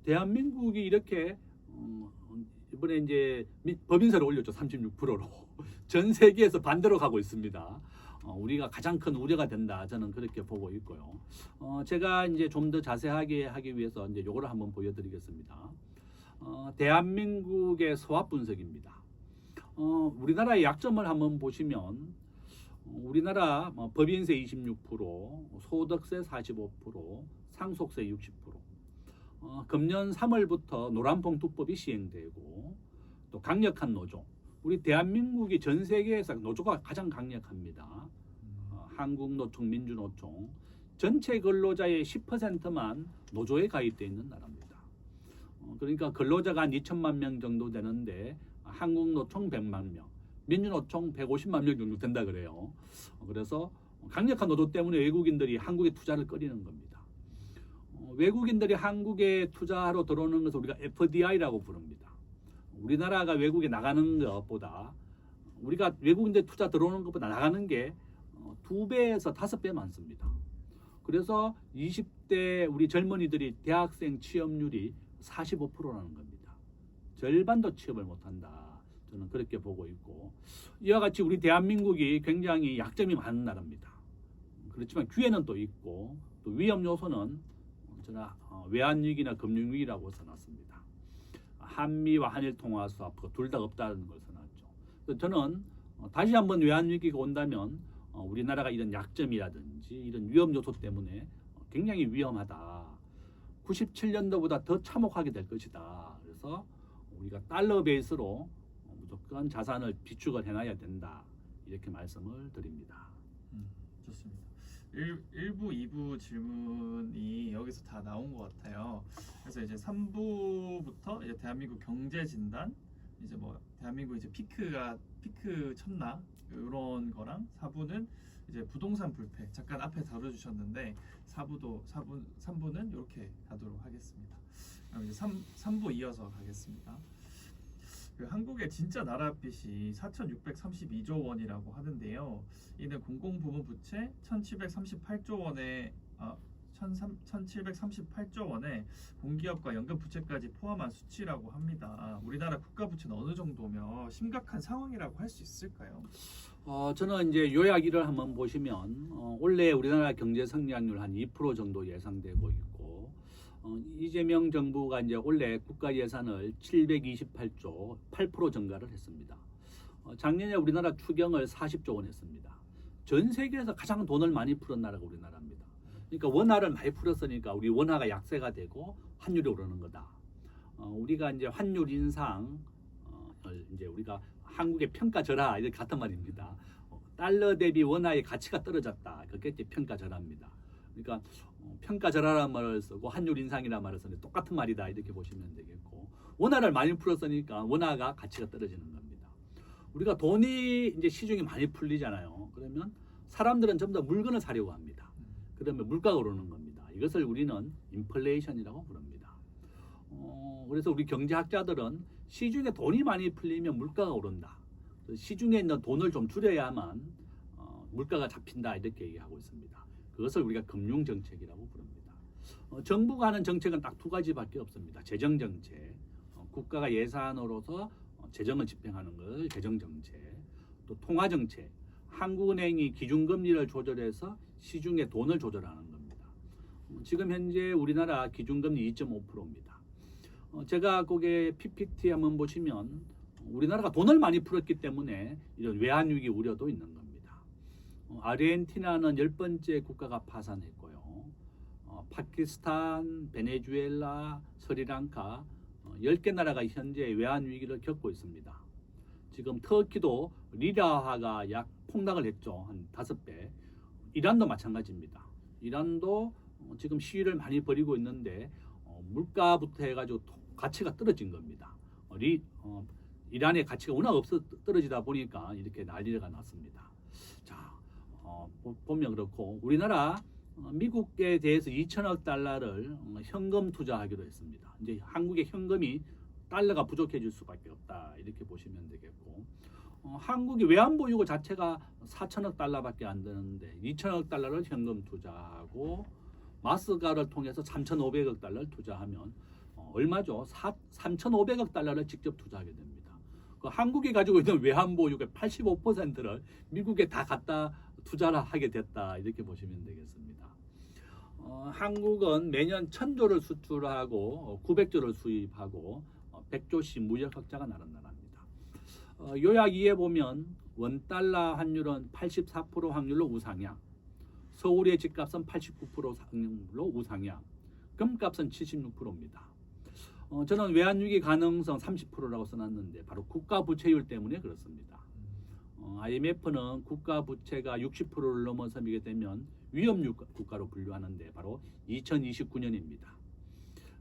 대한민국이 이렇게 이번에 이제 법인세를 올렸죠. 36%로. 전 세계에서 반대로 가고 있습니다. 우리가 가장 큰 우려가 된다. 저는 그렇게 보고 있고요. 제가 이제 좀 더 자세하게 하기 위해서 이제 요거를 한번 보여드리겠습니다. 대한민국의 소합 분석입니다. 우리나라의 약점을 한번 보시면 우리나라 법인세 26%, 소득세 45%, 상속세 60%. 금년 3월부터 노란봉 투법이 시행되고 또 강력한 노조. 우리 대한민국이 전 세계에서 노조가 가장 강력합니다. 한국노총, 민주노총. 전체 근로자의 10%만 노조에 가입되어 있는 나라입니다. 그러니까 근로자가 한 2천만 명 정도 되는데 한국노총 100만 명, 민주노총 150만 명 정도 된다 그래요. 그래서 강력한 노조 때문에 외국인들이 한국에 투자를 꺼리는 겁니다. 외국인들이 한국에 투자하러 들어오는 것을 우리가 FDI라고 부릅니다. 우리나라가 외국에 나가는 것보다 우리가 외국인들 투자 들어오는 것보다 나가는 게 2배에서 5배 많습니다. 그래서 20대 우리 젊은이들이 대학생 취업률이 45%라는 겁니다. 절반도 취업을 못한다. 저는 그렇게 보고 있고 이와 같이 우리 대한민국이 굉장히 약점이 많은 나라입니다. 그렇지만 기회는 또 있고 또 위험 요소는 저는 외환위기나 금융위기라고 써놨습니다. 한미와 한일 통화 수합 둘 다 없다는 걸 써놨죠. 그래서 저는 다시 한번 외환위기가 온다면 우리나라가 이런 약점이라든지 이런 위험 요소 때문에 굉장히 위험하다. 97년도보다 더 참혹하게 될 것이다. 그래서 우리가 달러 베이스로 무조건 자산을 비축을 해놔야 된다. 이렇게 말씀을 드립니다. 좋습니다. 1부, 2부 질문이 여기서 다 나온 것 같아요. 그래서 이제 3부부터 이제 대한민국 경제 진단, 이제 뭐 대한민국 이제 피크 쳤나 이런 거랑 4부는 이제 부동산 불패 잠깐 앞에 다뤄주셨는데 3부는 이렇게 하도록 하겠습니다. 그럼 이제 3부 이어서 가겠습니다. 그 한국의 진짜 나라빚이 4,632조 원이라고 하는데요. 이는 공공부문 부채 1,738조 원에 1,738조 원에 공기업과 연금 부채까지 포함한 수치라고 합니다. 우리나라 국가 부채는 어느 정도면 심각한 상황이라고 할 수 있을까요? 저는 이제 요약일을 한번 보시면 올해 우리나라 경제 성장률 한 2% 정도 예상되고 있고 이재명 정부가 이제 올해 국가 예산을 728조 8% 증가를 했습니다. 작년에 우리나라 추경을 40조 원 했습니다. 전 세계에서 가장 돈을 많이 풀은 나라가 우리나라입니다. 그러니까 원화를 많이 풀었으니까 우리 원화가 약세가 되고 환율이 오르는 거다. 우리가 이제 환율 인상 이제 우리가 한국의 평가절하 이렇게 같은 말입니다. 달러 대비 원화의 가치가 떨어졌다. 그게 이제 평가절하입니다. 그러니까 평가절하라는 말을 쓰고 환율 인상이라는 말을 쓰는데 똑같은 말이다 이렇게 보시면 되겠고 원화를 많이 풀었으니까 원화가 가치가 떨어지는 겁니다. 우리가 돈이 이제 시중에 많이 풀리잖아요. 그러면 사람들은 전부 다 물건을 사려고 합니다. 그러면 물가가 오르는 겁니다. 이것을 우리는 인플레이션이라고 부릅니다. 그래서 우리 경제학자들은 시중에 돈이 많이 풀리면 물가가 오른다. 시중에 있는 돈을 좀 줄여야만 물가가 잡힌다 이렇게 얘기하고 있습니다. 그것을 우리가 금융정책이라고 부릅니다. 정부가 하는 정책은 딱 두 가지밖에 없습니다. 재정정책, 국가가 예산으로서 재정을 집행하는 걸 재정정책, 또 통화정책, 한국은행이 기준금리를 조절해서 시중에 돈을 조절하는 겁니다. 지금 현재 우리나라 기준금리 2.5%입니다. 제가 거기에 PPT 한번 보시면 우리나라가 돈을 많이 풀었기 때문에 이런 외환위기 우려도 있는 겁니다. 아르헨티나는 10번째 국가가 파산했고요. 파키스탄, 베네수엘라, 스리랑카 10개 나라가 현재 외환위기를 겪고 있습니다. 지금 터키도 리라화가 약 폭락을 했죠. 한 5배. 이란도 마찬가지입니다. 이란도 지금 시위를 많이 벌이고 있는데 물가부터 해가지고 가치가 떨어진 겁니다. 이란의 가치가 워낙 떨어지다 보니까 이렇게 난리가 났습니다. 자, 보면 그렇고 우리나라 미국에 대해서 2천억 달러를 현금 투자하기로 했습니다. 이제 한국의 현금이 달러가 부족해질 수밖에 없다 이렇게 보시면 되겠고 한국이 외환보유고 자체가 4천억 달러밖에 안 되는데 2천억 달러를 현금 투자하고 마스가를 통해서 3,500억 달러를 투자하면 얼마죠? 3,500억 달러를 직접 투자하게 됩니다. 그 한국이 가지고 있는 외환보유고의 85%를 미국에 다 갖다 투자를 하게 됐다 이렇게 보시면 되겠습니다. 한국은 매년 1,000조를 수출하고 900조를 수입하고 100조씩 무역 흑자가 나는 나라입니다. 요약 2에 보면 원달러 환율은 84% 확률로 우상향, 서울의 집값은 89% 확률로 우상향, 금값은 76%입니다. 저는 외환위기 가능성 30%라고 써놨는데 바로 국가부채율 때문에 그렇습니다. IMF는 국가부채가 60%를 넘어서게 되면 위험 국가로 분류하는데 바로 2029년입니다.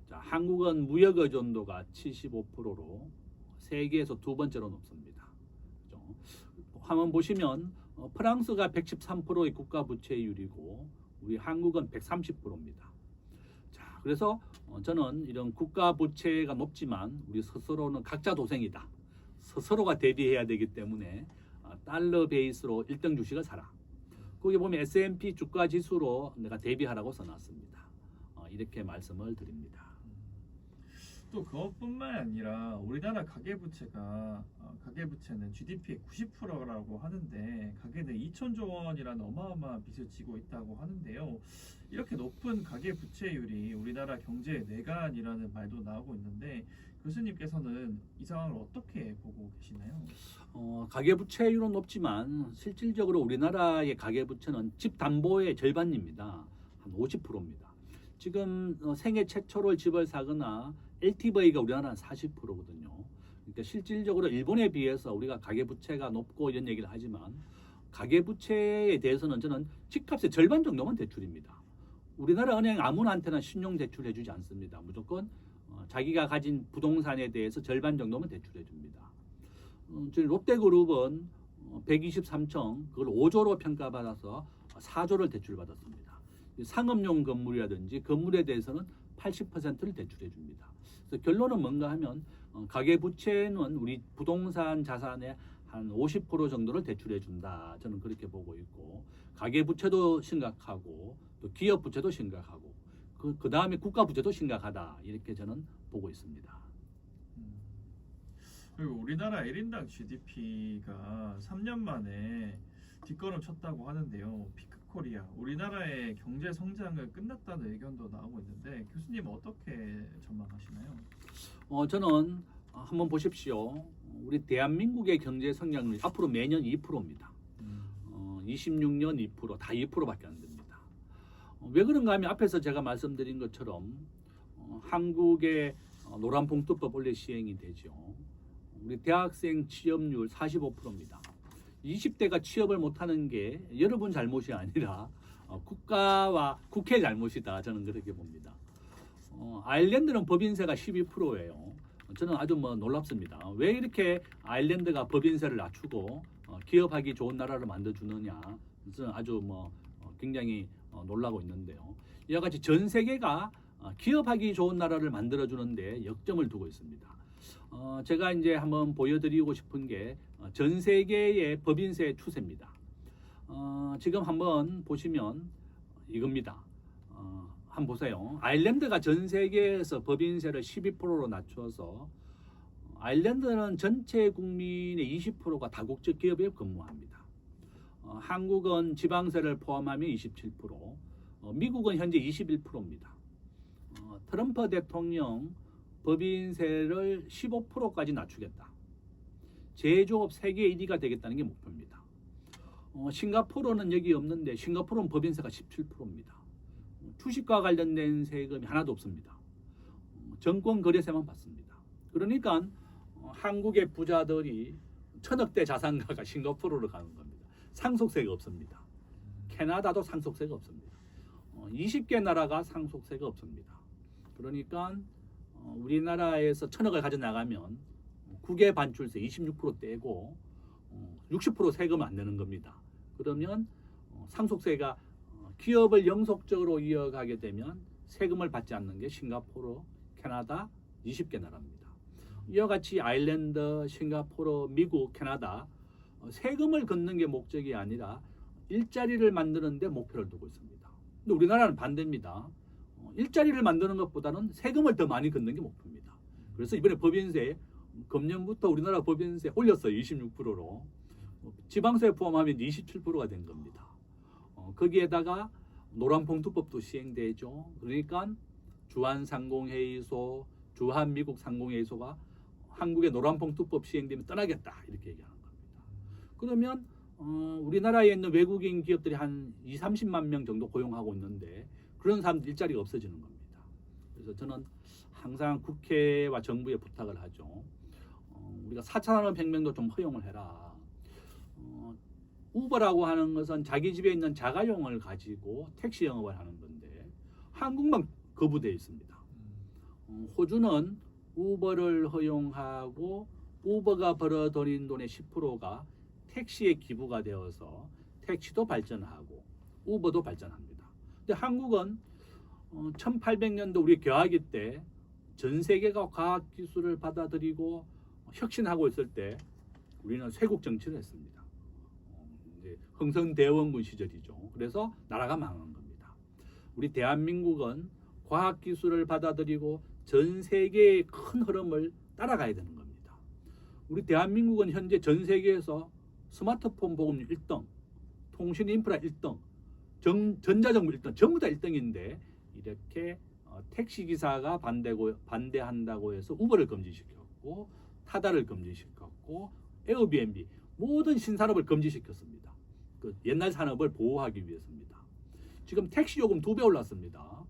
자, 한국은 무역 의존도가 75%로 세계에서 두 번째로 높습니다. 그렇죠? 한번 보시면 프랑스가 113%의 국가부채율이고 우리 한국은 130%입니다. 자, 그래서 저는 이런 국가부채가 높지만 우리 스스로는 각자 도생이다. 스스로가 대비해야 되기 때문에 달러 베이스로 1등 주식을 사라. 거기 보면 S&P 주가 지수로 내가 대비하라고 써놨습니다. 이렇게 말씀을 드립니다. 또 그것뿐만 아니라 우리나라 가계부채는 GDP의 90%라고 하는데 가계는 2천조 원이라는 어마어마한 빚을 지고 있다고 하는데요. 이렇게 높은 가계부채율이 우리나라 경제의 뇌관이라는 말도 나오고 있는데 교수님께서는 이 상황을 어떻게 보고 계시나요? 가계부채율은 높지만 실질적으로 우리나라의 가계부채는 집 담보의 절반입니다. 한 50%입니다. 지금 생애 최초로 집을 사거나 LTV가 우리나라는 40%거든요. 그러니까 실질적으로 일본에 비해서 우리가 가계부채가 높고 이런 얘기를 하지만 가계부채에 대해서는 저는 집값의 절반 정도만 대출입니다. 우리나라 은행 아무나한테나 신용 대출 해주지 않습니다. 무조건 자기가 가진 부동산에 대해서 절반 정도만 대출해 줍니다. 롯데그룹은 123층 그걸 5조로 평가받아서 4조를 대출받았습니다. 상업용 건물이라든지 건물에 대해서는 80%를 대출해 줍니다. 그래서 결론은 뭔가 하면 가계부채는 우리 부동산 자산의 한 50% 정도를 대출해 준다. 저는 그렇게 보고 있고 가계부채도 심각하고 또 기업부채도 심각하고 그 다음에 국가부채도 심각하다. 이렇게 저는 보고 있습니다. 그리고 우리나라 1인당 GDP가 3년 만에 뒷걸음 쳤다고 하는데요. 코리아, 우리나라의 경제 성장은 끝났다는 의견도 나오고 있는데 교수님 어떻게 전망하시나요? 저는 한번 보십시오. 우리 대한민국의 경제 성장률이 앞으로 매년 2%입니다. 26년 2%, 다 2%밖에 안 됩니다. 왜 그런가 하면 앞에서 제가 말씀드린 것처럼 한국의 노란봉투법 원래 시행이 되죠. 우리 대학생 취업률 45%입니다. 20대가 취업을 못하는 게 여러분 잘못이 아니라 국가와 국회 잘못이다. 저는 그렇게 봅니다. 아일랜드는 법인세가 12%예요. 저는 아주 놀랍습니다. 왜 이렇게 아일랜드가 법인세를 낮추고 기업하기 좋은 나라를 만들어주느냐. 저는 아주 굉장히 놀라고 있는데요. 이와 같이 전 세계가 기업하기 좋은 나라를 만들어주는데 역점을 두고 있습니다. 제가 이제 한번 보여드리고 싶은 게 전 세계의 법인세 추세입니다. 지금 한번 보시면 이겁니다. 한번 보세요. 아일랜드가 전 세계에서 법인세를 12%로 낮춰서 아일랜드는 전체 국민의 20%가 다국적 기업에 근무합니다. 한국은 지방세를 포함하면 27%, 미국은 현재 21%입니다. 트럼프 대통령 법인세를 15%까지 낮추겠다. 제조업 세계 1위가 되겠다는 게 목표입니다. 싱가포르는 여기 없는데 싱가포르는 법인세가 17%입니다. 주식과 관련된 세금이 하나도 없습니다. 정권 거래세만 받습니다. 그러니까 한국의 부자들이 천억대 자산가가 싱가포르로 가는 겁니다. 상속세가 없습니다. 캐나다도 상속세가 없습니다. 20개 나라가 상속세가 없습니다. 그러니까 우리나라에서 천억을 가져나가면 국외 반출세 26% 떼고 60% 세금 안 내는 겁니다. 그러면 상속세가 기업을 영속적으로 이어가게 되면 세금을 받지 않는 게 싱가포르, 캐나다 20개 나라입니다. 이와 같이 아일랜드, 싱가포르, 미국, 캐나다 세금을 걷는 게 목적이 아니라 일자리를 만드는 데 목표를 두고 있습니다. 근데 우리나라는 반대입니다. 일자리를 만드는 것보다는 세금을 더 많이 걷는 게 목표입니다. 그래서 이번에 법인세 금년부터 우리나라 법인세 올렸어요. 26%로. 지방세 포함하면 27%가 된 겁니다. 거기에다가 노란봉투법도 시행되죠. 그러니까 주한상공회의소, 주한미국상공회의소가 한국의 노란봉투법 시행되면 떠나겠다 이렇게 얘기하는 겁니다. 그러면 우리나라에 있는 외국인 기업들이 한 2~30만 명 정도 고용하고 있는데 그런 사람들 일자리가 없어지는 겁니다. 그래서 저는 항상 국회와 정부에 부탁을 하죠. 우리가 4차 산업혁명도 좀 허용을 해라. 우버라고 하는 것은 자기 집에 있는 자가용을 가지고 택시 영업을 하는 건데 한국만 거부되어 있습니다. 호주는 우버를 허용하고 우버가 벌어들인 돈의 10%가 택시에 기부가 되어서 택시도 발전하고 우버도 발전합니다. 근데 한국은 1800년도 우리 개화기 때 전 세계가 과학 기술을 받아들이고 혁신하고 있을 때 우리는 쇄국 정치를 했습니다. 이제 흥선대원군 시절이죠. 그래서 나라가 망한 겁니다. 우리 대한민국은 과학 기술을 받아들이고 전 세계의 큰 흐름을 따라가야 되는 겁니다. 우리 대한민국은 현재 전 세계에서 스마트폰 보급률 1등, 통신 인프라 1등, 전자정부 1등, 전부 다 1등인데 이렇게 택시기사가 반대한다고 해서 우버를 금지시켰고 타다를 금지시켰고 에어비앤비 모든 신산업을 금지시켰습니다. 그 옛날 산업을 보호하기 위해서입니다. 지금 택시 요금 2배 올랐습니다.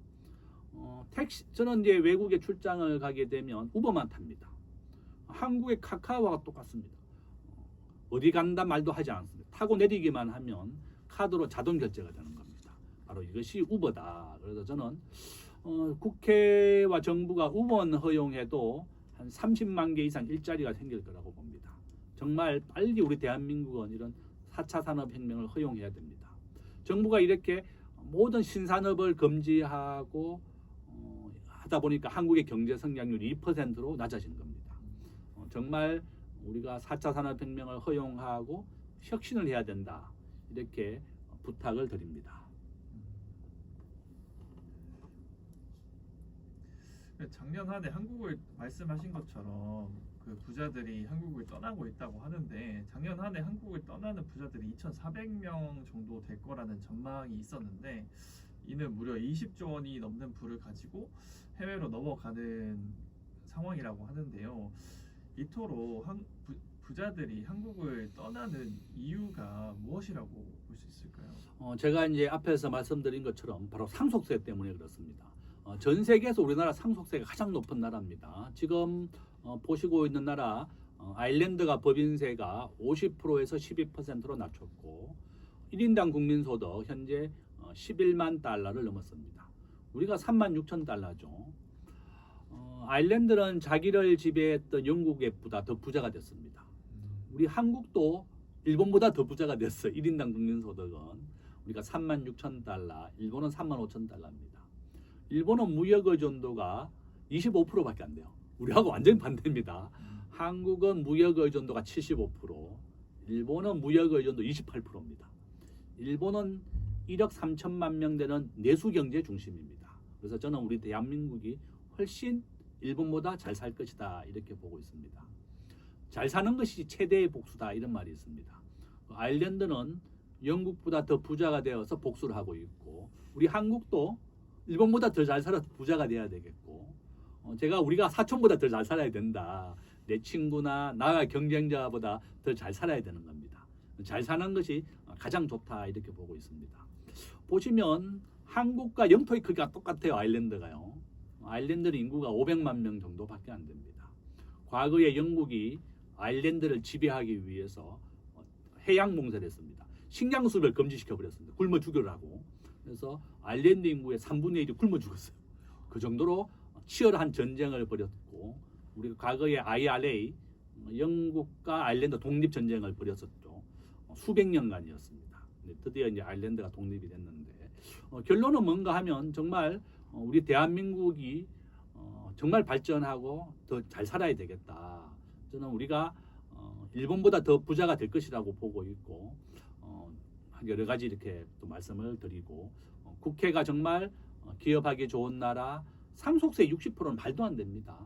저는 이제 외국에 출장을 가게 되면 우버만 탑니다. 한국의 카카오와 똑같습니다. 어디 간다 말도 하지 않습니다. 타고 내리기만 하면 카드로 자동 결제가 되는 겁니다. 바로 이것이 우버다. 그래서 저는 국회와 정부가 우버는 허용해도 한 30만 개 이상 일자리가 생길 거라고 봅니다. 정말 빨리 우리 대한민국은 이런 4차 산업혁명을 허용해야 됩니다. 정부가 이렇게 모든 신산업을 금지하고 하다 보니까 한국의 경제 성장률이 2%로 낮아진 겁니다. 정말 우리가 4차 산업혁명을 허용하고 혁신을 해야 된다. 이렇게 부탁을 드립니다. 작년 한 해 한국을 말씀하신 것처럼 그 부자들이 한국을 떠나고 있다고 하는데 작년 한 해 한국을 떠나는 부자들이 2,400명 정도 될 거라는 전망이 있었는데 이는 무려 20조 원이 넘는 부를 가지고 해외로 넘어가는 상황이라고 하는데요. 이토록 부자들이 한국을 떠나는 이유가 무엇이라고 볼 수 있을까요? 제가 이제 앞에서 말씀드린 것처럼 바로 상속세 때문에 그렇습니다. 전 세계에서 우리나라 상속세가 가장 높은 나라입니다. 지금 보시고 있는 나라 아일랜드가 법인세가 50%에서 12%로 낮췄고 1인당 국민소득 현재 11만 달러를 넘었습니다. 우리가 3만 6천 달러죠. 아일랜드는 자기를 지배했던 영국보다 더 부자가 됐습니다. 우리 한국도 일본보다 더 부자가 됐어요. 1인당 국민소득은 우리가 3만 6천 달러, 일본은 3만 5천 달러입니다. 일본은 무역 의존도가 25%밖에 안 돼요. 우리하고 완전히 반대입니다. 한국은 무역 의존도가 75%, 일본은 무역 의존도 28%입니다. 일본은 1억 3천만 명 되는 내수 경제 중심입니다. 그래서 저는 우리 대한민국이 훨씬 일본보다 잘 살 것이다 이렇게 보고 있습니다. 잘 사는 것이 최대의 복수다 이런 말이 있습니다. 아일랜드는 영국보다 더 부자가 되어서 복수를 하고 있고 우리 한국도 일본보다 더 잘 살아서 부자가 돼야 되겠고 우리가 사촌보다 더 잘 살아야 된다. 내 친구나 나와 경쟁자보다 더 잘 살아야 되는 겁니다. 잘 사는 것이 가장 좋다 이렇게 보고 있습니다. 보시면 한국과 영토의 크기가 똑같아요. 아일랜드가요. 아일랜드는 인구가 500만 명 정도밖에 안 됩니다. 과거에 영국이 아일랜드를 지배하기 위해서 해양 봉쇄를 했습니다. 식량 수입을 금지시켜 버렸습니다. 굶어 죽으라고. 그래서 아일랜드 인구의 3분의 1이 굶어 죽었어요. 그 정도로 치열한 전쟁을 벌였고 우리가 과거에 IRA 영국과 아일랜드 독립 전쟁을 벌였었죠. 수백 년간이었습니다. 드디어 이제 아일랜드가 독립이 됐는데 결론은 뭔가 하면 정말 우리 대한민국이 정말 발전하고 더 잘 살아야 되겠다. 저는 우리가 일본보다 더 부자가 될 것이라고 보고 있고 여러 가지 이렇게 또 말씀을 드리고 국회가 정말 기업하기 좋은 나라 상속세 60%는 말도 안 됩니다.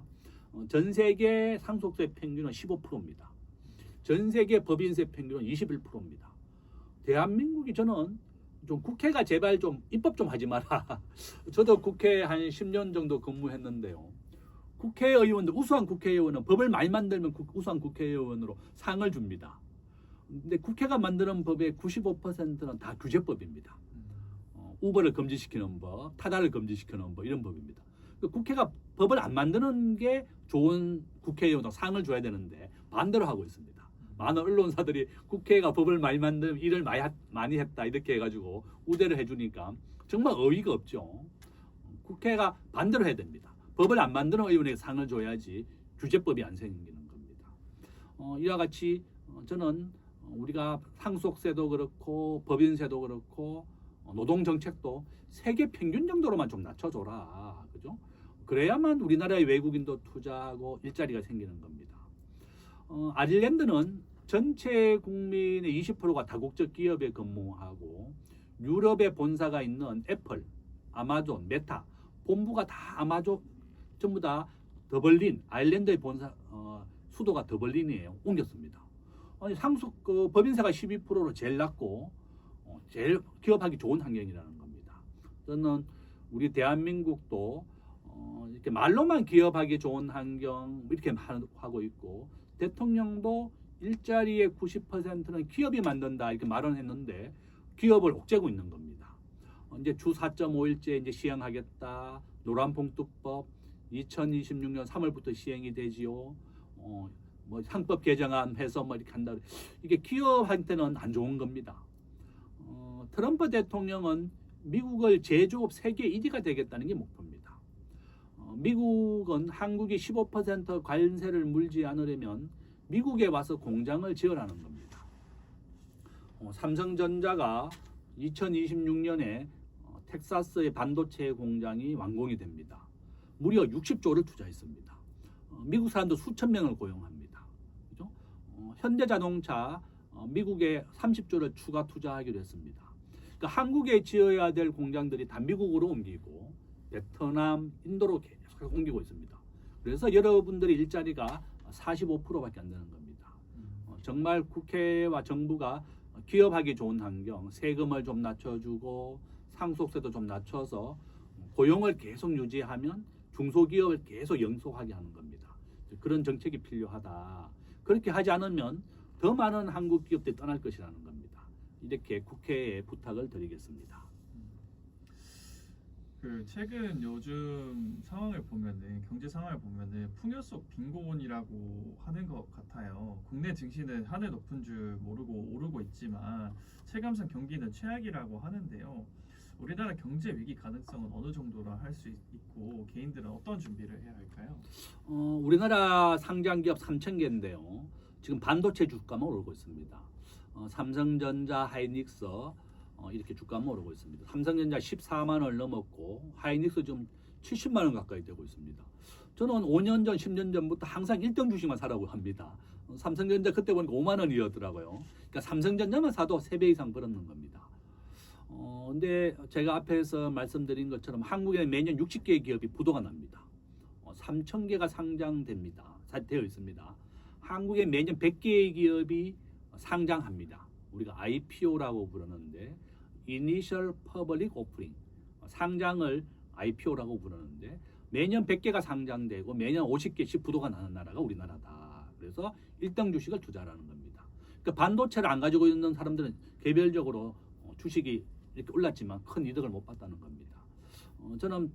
전 세계 상속세 평균은 15%입니다. 전 세계 법인세 평균은 21%입니다. 대한민국이 저는 좀 국회가 제발 좀 입법 좀 하지 마라. 저도 국회 한 10년 정도 근무했는데요. 국회의원들 우수한 국회의원은 법을 많이 만들면 우수한 국회의원으로 상을 줍니다. 근데 국회가 만드는 법의 95%는 다 규제법입니다. 우버를 금지시키는 법, 타다를 금지시키는 법 이런 법입니다. 국회가 법을 안 만드는 게 좋은 국회의원도 상을 줘야 되는데 반대로 하고 있습니다. 많은 언론사들이 국회가 법을 많이 만들면 일을 많이 했다 이렇게 해가지고 우대를 해주니까 정말 어이가 없죠. 국회가 반대로 해야 됩니다. 법을 안 만드는 의원에게 상을 줘야지 규제법이 안 생기는 겁니다. 이와 같이 저는 우리가 상속세도 그렇고 법인세도 그렇고 노동정책도 세계 평균 정도로만 좀 낮춰줘라. 그죠? 그래야만 우리나라의 외국인도 투자하고 일자리가 생기는 겁니다. 아일랜드는 전체 국민의 20%가 다국적 기업에 근무하고 유럽에 본사가 있는 애플, 아마존, 메타 본부가 다 아마존 전부 다 더블린 아일랜드의 본사 수도가 더블린이에요. 옮겼습니다. 아니 법인세가 12%로 제일 낮고 제일 기업하기 좋은 환경이라는 겁니다. 저는 우리 대한민국도 이렇게 말로만 기업하기 좋은 환경 이렇게 하고 있고 대통령도 일자리의 90%는 기업이 만든다 이렇게 말은 했는데 기업을 옥죄고 있는 겁니다. 이제 주 4.5일제 이제 시행하겠다. 노란봉투법 2026년 3월부터 시행이 되지요. 뭐 상법 개정안 해서 뭐 이렇게 한다. 이게 기업한테는 안 좋은 겁니다. 트럼프 대통령은 미국을 제조업 세계 1위가 되겠다는 게 목표입니다. 미국은 한국이 15% 관세를 물지 않으려면 미국에 와서 공장을 지으라는 겁니다. 삼성전자가 2026년에 텍사스의 반도체 공장이 완공이 됩니다. 무려 60조를 투자했습니다. 미국 사람도 수천 명을 고용합니다. 그죠? 현대자동차 미국에 30조를 추가 투자하기로 했습니다. 그러니까 한국에 지어야 될 공장들이 다 미국으로 옮기고 베트남, 인도로 계속 계속 옮기고 있습니다. 그래서 여러분들의 일자리가 45%밖에 안 되는 겁니다. 정말 국회와 정부가 기업하기 좋은 환경, 세금을 좀 낮춰주고 상속세도 좀 낮춰서 고용을 계속 유지하면 중소기업을 계속 영속하게 하는 겁니다. 그런 정책이 필요하다. 그렇게 하지 않으면 더 많은 한국 기업들이 떠날 것이라는 겁니다. 이렇게 국회에 부탁을 드리겠습니다. 그 최근 요즘 상황을 보면은 경제 상황을 보면은 풍요 속 빈곤이라고 하는 것 같아요. 국내 증시는 하늘 높은 줄 모르고 오르고 있지만 체감상 경기는 최악이라고 하는데요. 우리나라 경제 위기 가능성은 어느 정도라 할 수 있고 개인들은 어떤 준비를 해야 할까요? 우리나라 상장 기업 3,000개인데요. 지금 반도체 주가만 오르고 있습니다. 삼성전자, 하이닉스 이렇게 주가만 오르고 있습니다. 삼성전자 14만 원을 넘었고 하이닉스 지금 70만 원 가까이 되고 있습니다. 저는 5년 전, 10년 전부터 항상 1등 주식만 사라고 합니다. 삼성전자 그때 보니까 5만 원이었더라고요. 그러니까 삼성전자만 사도 3배 이상 벌었는 겁니다. 근데 제가 앞에서 말씀드린 것처럼 한국에 매년 60개의 기업이 부도가 납니다. 3,000개가 상장됩니다. 되어 있습니다. 한국에 매년 100개의 기업이 상장합니다. 우리가 IPO라고 부르는데 Initial Public Offering, 상장을 IPO라고 부르는데 매년 100개가 상장되고 매년 50개씩 부도가 나는 나라가 우리나라다. 그래서 1등 주식을 투자하라는 겁니다. 그러니까 반도체를 안 가지고 있는 사람들은 개별적으로 주식이 이렇게 올랐지만 큰 이득을 못 봤다는 겁니다. 저는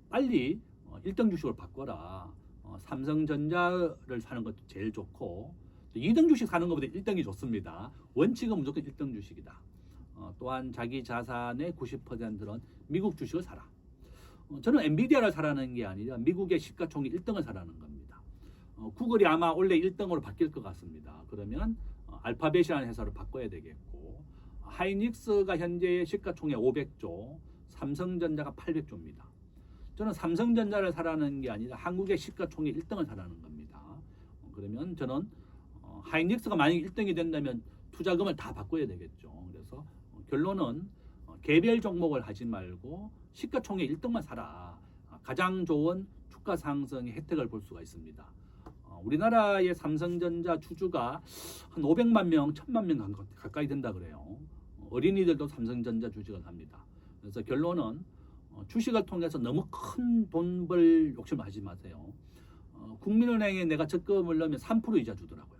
빨리 1등 주식을 바꿔라. 삼성전자를 사는 것도 제일 좋고 2등 주식 사는 것보다 1등이 좋습니다. 원칙은 무조건 1등 주식이다. 또한 자기 자산의 90%는 미국 주식을 사라. 저는 엔비디아를 사라는 게 아니라 미국의 시가총액 1등을 사라는 겁니다. 구글이 아마 원래 1등으로 바뀔 것 같습니다. 그러면 알파벳이라는 회사를 바꿔야 되겠고 하이닉스가 현재 시가총액 500조, 삼성전자가 800조입니다. 저는 삼성전자를 사라는 게 아니라 한국의 시가총액 1등을 사라는 겁니다. 그러면 저는 하이닉스가 만약 1등이 된다면 투자금을 다 바꿔야 되겠죠. 그래서 결론은 개별 종목을 하지 말고 시가총액 1등만 사라. 가장 좋은 주가 상승의 혜택을 볼 수가 있습니다. 우리나라의 삼성전자 주주가 한 500만 명, 1000만 명 가까이 된다 그래요. 어린이들도 삼성전자 주식을 합니다. 그래서 결론은 주식을 통해서 너무 큰 돈 벌 욕심을 하지 마세요. 국민은행에 내가 적금을 넣으면 3% 이자 주더라고요.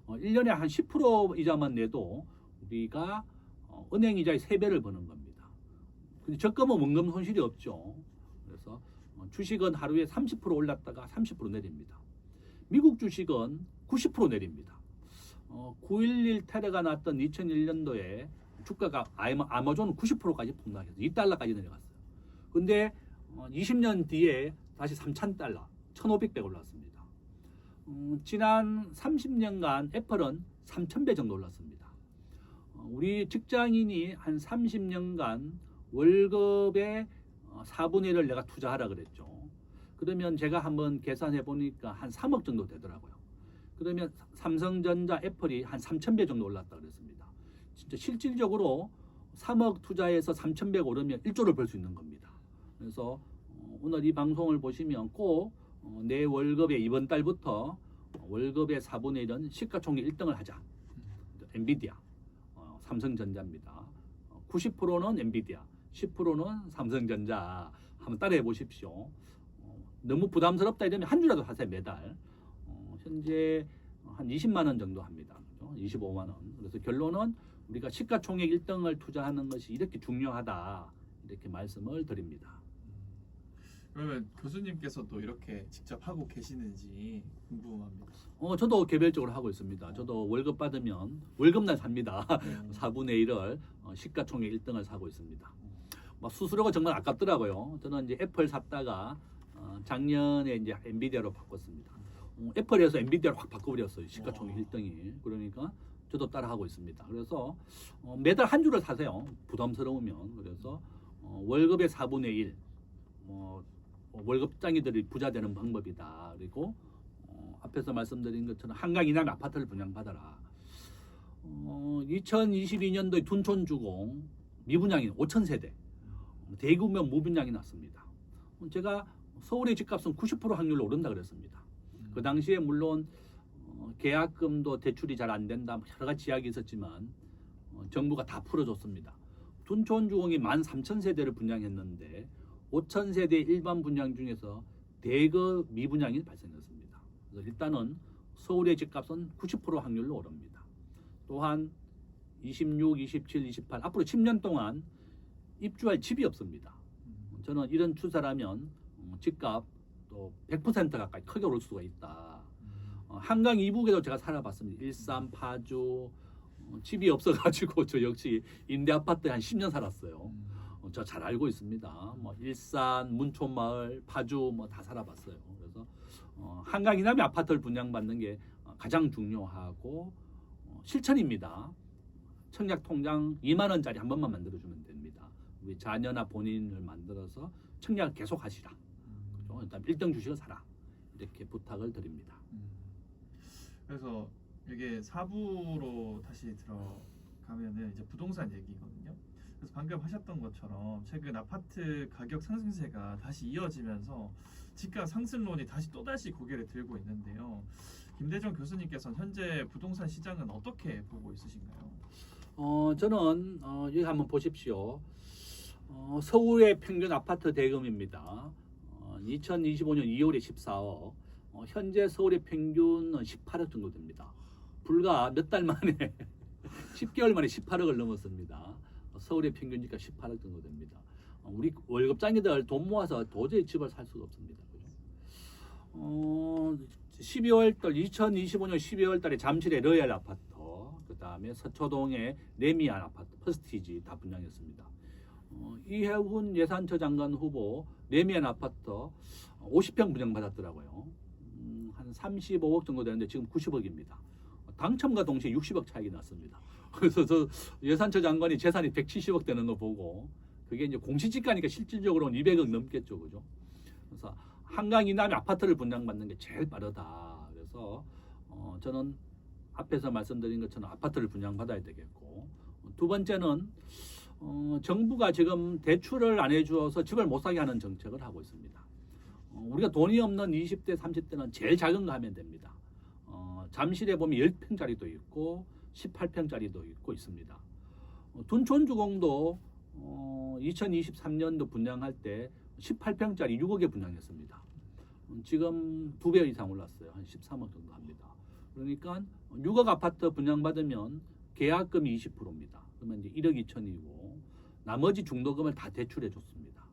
1년에 한 10% 이자만 내도 우리가 은행 이자의 3배를 버는 겁니다. 근데 적금은 원금 손실이 없죠. 그래서 주식은 하루에 30% 올랐다가 30% 내립니다. 미국 주식은 90% 내립니다. 9.11 테러가 났던 2001년도에 주가가 아마존은 90%까지 폭락해서 $2까지 내려갔어요. 근데 20년 뒤에 다시 3,000달러, 1,500배 올랐습니다. 지난 30년간 애플은 3,000배 정도 올랐습니다. 우리 직장인이 한 30년간 월급의 4분의 1을 내가 투자하라 그랬죠. 그러면 제가 한번 계산해 보니까 한 3억 정도 되더라고요. 그러면 삼성전자, 애플이 한 3,000배 정도 올랐다 그랬습니다. 진짜 실질적으로 3억 투자해서 3,000배가 오르면 1조를 벌 수 있는 겁니다. 그래서 오늘 이 방송을 보시면 꼭 내 월급의 이번 달부터 월급의 4분의 1은 시가총액 1등을 하자. 엔비디아, 삼성전자입니다. 90%는 엔비디아, 10%는 삼성전자. 한번 따라해 보십시오. 너무 부담스럽다 이러면 한 주라도 하세요. 매달. 현재 한 20만 원 정도 합니다. 그렇죠? 25만 원. 그래서 결론은 우리가 시가총액 1등을 투자하는 것이 이렇게 중요하다. 이렇게 말씀을 드립니다. 그러면 교수님께서도 이렇게 직접 하고 계시는지 궁금합니다. 저도 개별적으로 하고 있습니다. 저도 월급 받으면 월급날 삽니다. 4분의 1을 시가총액 1등을 사고 있습니다. 수수료가 정말 아깝더라고요. 저는 이제 애플 샀다가 작년에 이제 엔비디아로 바꿨습니다. 애플에서 엔비디아로 확 바꿔버렸어요. 시가총액 1등이. 그러니까 저도 따라하고 있습니다. 그래서 매달 한 주를 사세요. 부담스러우면. 그래서 월급의 4분의 1 월급장이들이 부자 되는 방법이다. 그리고 앞에서 말씀드린 것처럼 한강 이남 아파트를 분양받아라. 2022년도에 둔촌주공 미분양이 5,000세대 대규모 무분양이 났습니다. 제가 서울의 집값은 90% 확률로 오른다 그랬습니다. 그 당시에 물론 계약금도 대출이 잘 안 된다 뭐 여러 가지 이야기 있었지만 정부가 다 풀어줬습니다. 둔촌주공이 13,000세대를 분양했는데 5,000세대 일반 분양 중에서 대거 미분양이 발생했습니다. 그래서 일단은 서울의 집값은 90% 확률로 오릅니다. 또한 26, 27, 28 앞으로 10년 동안 입주할 집이 없습니다. 저는 이런 추세라면 집값 또 100% 가까이 크게 오를 수가 있다. 한강 이북에도 제가 살아봤습니다. 일산, 파주 집이 없어가지고 저 역시 임대 아파트에 한 10년 살았어요. 저 잘 알고 있습니다. 뭐 일산, 문촌마을, 파주 뭐 다 살아봤어요. 그래서 한강 이남의 아파트를 분양받는 게 가장 중요하고 실천입니다. 청약 통장 2만 원짜리 한 번만 만들어주면 됩니다. 우리 자녀나 본인을 만들어서 청약을 계속 하시라. 그렇죠? 일단 1등 주식을 사라. 이렇게 부탁을 드립니다. 그래서 이게 4부로 다시 들어가면은 이제 부동산 얘기거든요. 그래서 방금 하셨던 것처럼 최근 아파트 가격 상승세가 다시 이어지면서 집값 상승론이 다시 또다시 고개를 들고 있는데요. 김대정 교수님께서는 현재 부동산 시장은 어떻게 보고 있으신가요? 저는 여기 한번 보십시오. 서울의 평균 아파트 대금입니다. 2025년 2월에 14억, 현재 서울의 평균은 18억 정도 됩니다. 불과 몇 달 만에 10개월 만에 18억을 넘었습니다. 서울의 평균 집값 18억 정도 됩니다. 우리 월급장이들 돈 모아서 도저히 집을 살 수가 없습니다. 2025년 12월 달에 잠실의 로얄 아파트, 그 다음에 서초동의 레미안 아파트, 퍼스티지 다 분양했습니다. 이해훈 예산처 장관 후보 레미안 아파트 50평 분양받았더라고요. 한 35억 정도 되는데 지금 90억입니다. 당첨과 동시에 60억 차익이 났습니다. 그래서 저 예산처 장관이 재산이 170억 되는 거 보고 그게 이제 공시지가니까 실질적으로는 200억 넘겠죠, 그죠? 그래서 한강 이남의 아파트를 분양받는 게 제일 빠르다. 그래서 저는 앞에서 말씀드린 것처럼 아파트를 분양받아야 되겠고, 두 번째는 정부가 지금 대출을 안 해주어서 집을 못 사게 하는 정책을 하고 있습니다. 우리가 돈이 없는 20대, 30대는 제일 작은 거 하면 됩니다. 잠실에 보면 10평짜리도 있고 18평짜리도 있고 있습니다. 둔촌주공도 2023년도 분양할 때 18평짜리 6억에 분양했습니다. 지금 2배 이상 올랐어요. 한 13억 정도 합니다. 그러니까 6억 아파트 분양받으면 계약금이 20%입니다. 그러면 이제 1억 2천이고 나머지 중도금을 다 대출해 줬습니다.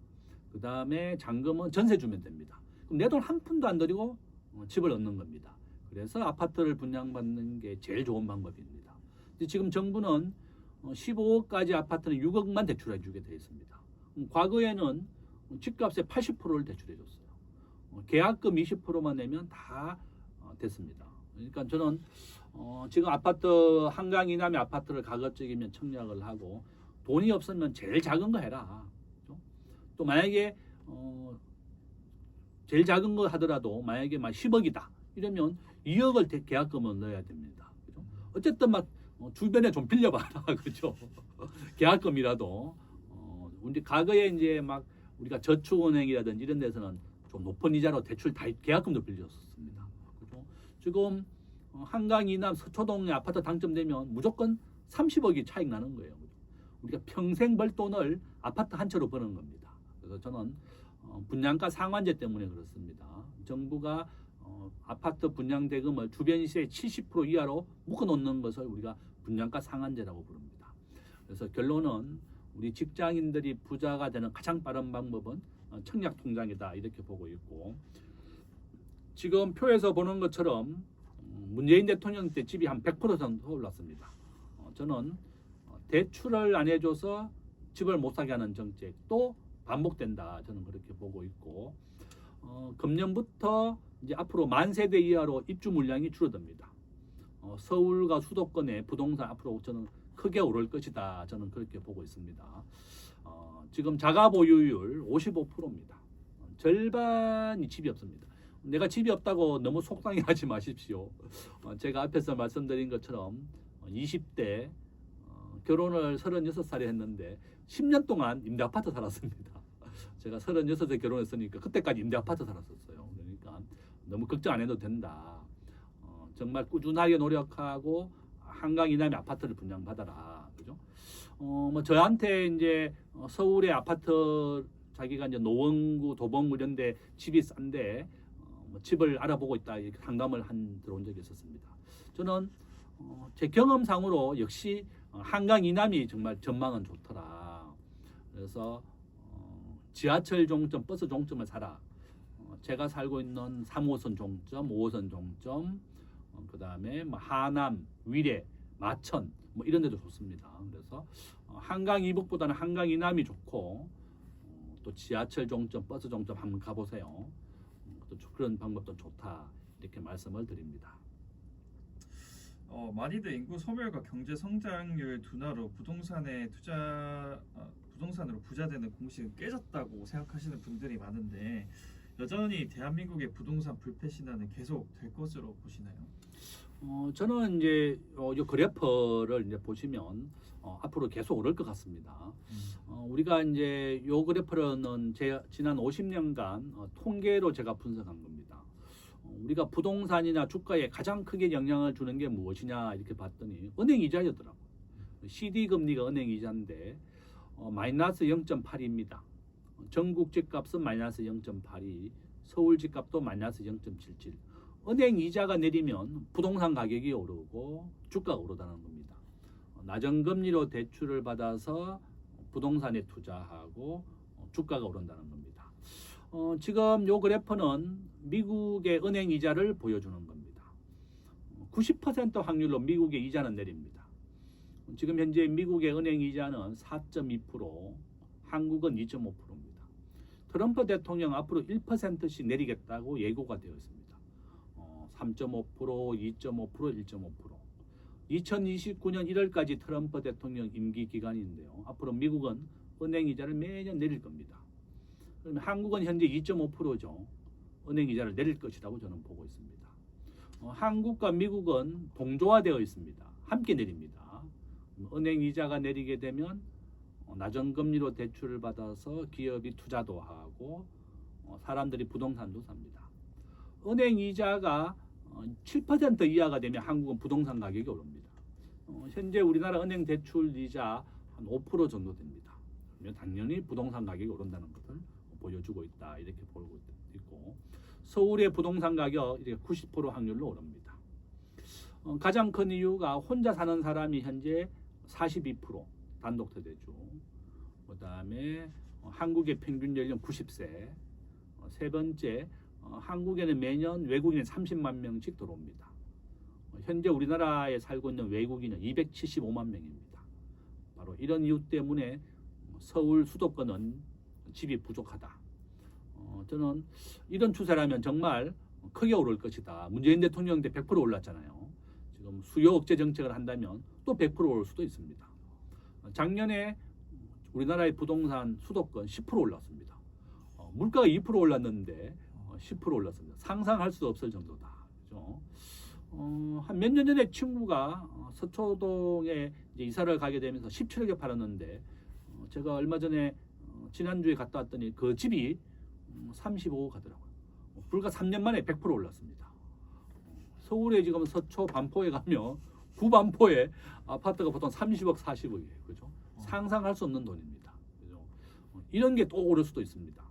그 다음에 잔금은 전세 주면 됩니다. 그럼 내 돈 한 푼도 안 들이고 집을 얻는 겁니다. 그래서 아파트를 분양받는 게 제일 좋은 방법입니다. 근데 지금 정부는 15억까지 아파트는 6억만 대출해 주게 되어 있습니다. 과거에는 집값의 80%를 대출해 줬어요. 계약금 20%만 내면 다 됐습니다. 그러니까 저는 지금 아파트 한강 이남의 아파트를 가급적이면 청약을 하고 돈이 없으면 제일 작은 거 해라. 그렇죠? 또 만약에 제일 작은 거 하더라도 만약에 막 10억이다 이러면 2억을 계약금을 넣어야 됩니다. 그렇죠? 어쨌든 막 주변에 좀 빌려봐라. 그렇죠? 계약금이라도 우리 과거에 이제 막 우리가 저축은행이라든지 이런 데서는 좀 높은 이자로 대출 다 계약금도 빌렸었습니다. 그렇죠? 지금 한강 이남 서초동의 아파트 당첨되면 무조건 30억이 차익 나는 거예요. 우리가 평생 벌 돈을 아파트 한 채로 버는 겁니다. 그래서 저는 분양가 상한제 때문에 그렇습니다. 정부가 아파트 분양 대금을 주변시세 70% 이하로 묶어놓는 것을 우리가 분양가 상한제라고 부릅니다. 그래서 결론은 우리 직장인들이 부자가 되는 가장 빠른 방법은 청약 통장이다 이렇게 보고 있고, 지금 표에서 보는 것처럼 문재인 대통령 때 집이 한 100% 정도 올랐습니다. 저는 대출을 안 해줘서 집을 못 사게 하는 정책도 반복된다. 저는 그렇게 보고 있고, 금년부터 이제 앞으로 10,000세대 이하로 입주 물량이 줄어듭니다. 서울과 수도권의 부동산 앞으로 저는 크게 오를 것이다. 저는 그렇게 보고 있습니다. 지금 자가 보유율 55%입니다. 절반이 집이 없습니다. 내가 집이 없다고 너무 속상해하지 마십시오. 제가 앞에서 말씀드린 것처럼 20대 결혼을 36살에 했는데 10년 동안 임대 아파트 살았습니다. 제가 36에 결혼했으니까 그때까지 임대 아파트 살았었어요. 그러니까 너무 걱정 안 해도 된다. 정말 꾸준하게 노력하고 한강 이남의 아파트를 분양받아라. 그죠? 뭐 저한테 이제 서울의 아파트 자기가 이제 노원구, 도봉구 이런 데 집이 싼데 뭐 집을 알아보고 있다 이렇게 상담을 들어온 적이 있었습니다. 저는 제 경험상으로 역시 한강 이남이 정말 전망은 좋더라. 그래서 지하철 종점, 버스 종점을 사라. 제가 살고 있는 3호선 종점, 5호선 종점, 그 다음에 뭐 하남, 위례, 마천 뭐 이런 데도 좋습니다. 그래서 한강 이북보다는 한강 이남이 좋고 또 지하철 종점, 버스 종점 한번 가보세요. 또 그런 방법도 좋다 이렇게 말씀을 드립니다. 많이들 인구 소멸과 경제 성장률 둔화로 부동산으로 부자 되는 공식은 깨졌다고 생각하시는 분들이 많은데 여전히 대한민국의 부동산 불패 신화는 계속 될 것으로 보시나요? 저는 이제 이 그래프를 이제 보시면 앞으로 계속 오를 것 같습니다. 우리가 이제 이 그래프는 지난 50년간 통계로 제가 분석한 겁니다. 우리가 부동산이나 주가에 가장 크게 영향을 주는 게 무엇이냐 이렇게 봤더니 은행 이자였더라고요. CD 금리가 은행 이자인데 마이너스 0.8입니다. 전국 집값은 마이너스 0.82, 서울 집값도 마이너스 0.77. 은행 이자가 내리면 부동산 가격이 오르고 주가가 오르다는 겁니다. 낮은 금리로 대출을 받아서 부동산에 투자하고 주가가 오른다는 겁니다. 지금 요 그래프는 미국의 은행 이자를 보여주는 겁니다. 90% 확률로 미국의 이자는 내립니다. 지금 현재 미국의 은행 이자는 4.2%, 한국은 2.5%입니다. 트럼프 대통령 앞으로 1%씩 내리겠다고 예고가 되어 있습니다. 3.5%, 2.5%, 1.5%. 2029년 1월까지 트럼프 대통령 임기 기간인데요. 앞으로 미국은 은행 이자를 매년 내릴 겁니다. 그러면 한국은 현재 2.5%죠. 은행 이자를 내릴 것이라고 저는 보고 있습니다. 한국과 미국은 동조화되어 있습니다. 함께 내립니다. 은행 이자가 내리게 되면 낮은 금리로 대출을 받아서 기업이 투자도 하고 사람들이 부동산도 삽니다. 은행 이자가 7% 이하가 되면 한국은 부동산 가격이 오릅니다. 현재 우리나라 은행 대출 이자 한 5% 정도 됩니다. 그러면 당연히 부동산 가격이 오른다는 것을 보여주고 있다 이렇게 보고 있고 서울의 부동산 가격 이렇게 90% 확률로 오릅니다. 가장 큰 이유가 혼자 사는 사람이 현재 42% 단독 세대주. 그다음에 한국의 평균 연령 90세. 세 번째 한국에는 매년 외국인이 30만 명씩 들어옵니다. 현재 우리나라에 살고 있는 외국인은 275만 명입니다. 바로 이런 이유 때문에 서울 수도권은 집이 부족하다. 저는 이런 추세라면 정말 크게 오를 것이다. 문재인 대통령 때 100% 올랐잖아요. 지금 수요 억제 정책을 한다면 또 100% 오를 수도 있습니다. 작년에 우리나라의 부동산 수도권 10% 올랐습니다. 물가가 2% 올랐는데 10% 올랐습니다. 상상할 수 없을 정도다. 그죠? 한 몇 년 전에 친구가 서초동에 이제 이사를 가게 되면서 17억에 팔았는데 제가 얼마 전에 지난주에 갔다 왔더니 그 집이 35억 하더라고요. 불과 3년 만에 100% 올랐습니다. 서울에 지금 서초 반포에 가면 구반포에 아파트가 보통 30억, 40억이에요. 그죠? 상상할 수 없는 돈입니다. 그죠? 이런 게 또 오를 수도 있습니다.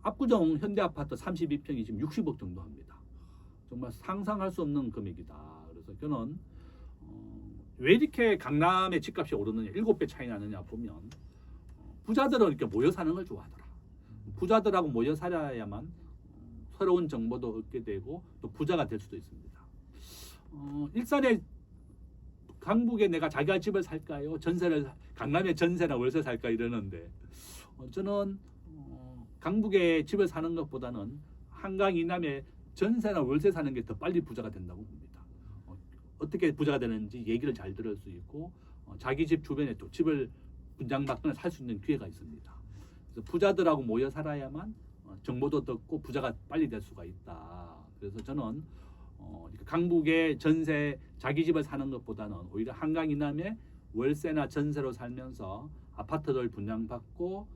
압구정 현대아파트 32평이 지금 60억 정도 합니다. 정말 상상할 수 없는 금액이다. 그래서 저는 왜 이렇게 강남의 집값이 오르느냐, 7배 차이 나느냐 보면 부자들은 이렇게 모여 사는 걸 좋아하더라. 부자들하고 모여 살아야만 새로운 정보도 얻게 되고 또 부자가 될 수도 있습니다. 일산에 강북에 내가 자기가 집을 살까요? 강남에 전세나 월세 살까 이러는데 저는 강북에 집을 사는 것보다는 한강 이남에 전세나 월세 사는 게 더 빨리 부자가 된다고 봅니다. 어떻게 부자가 되는지 얘기를 잘 들을 수 있고 자기 집 주변에 또 집을 분양받거나 살 수 있는 기회가 있습니다. 그래서 부자들하고 모여 살아야만 정보도 듣고 부자가 빨리 될 수가 있다. 그래서 저는 강북에 전세 자기 집을 사는 것보다는 오히려 한강 이남에 월세나 전세로 살면서 아파트를 분양받고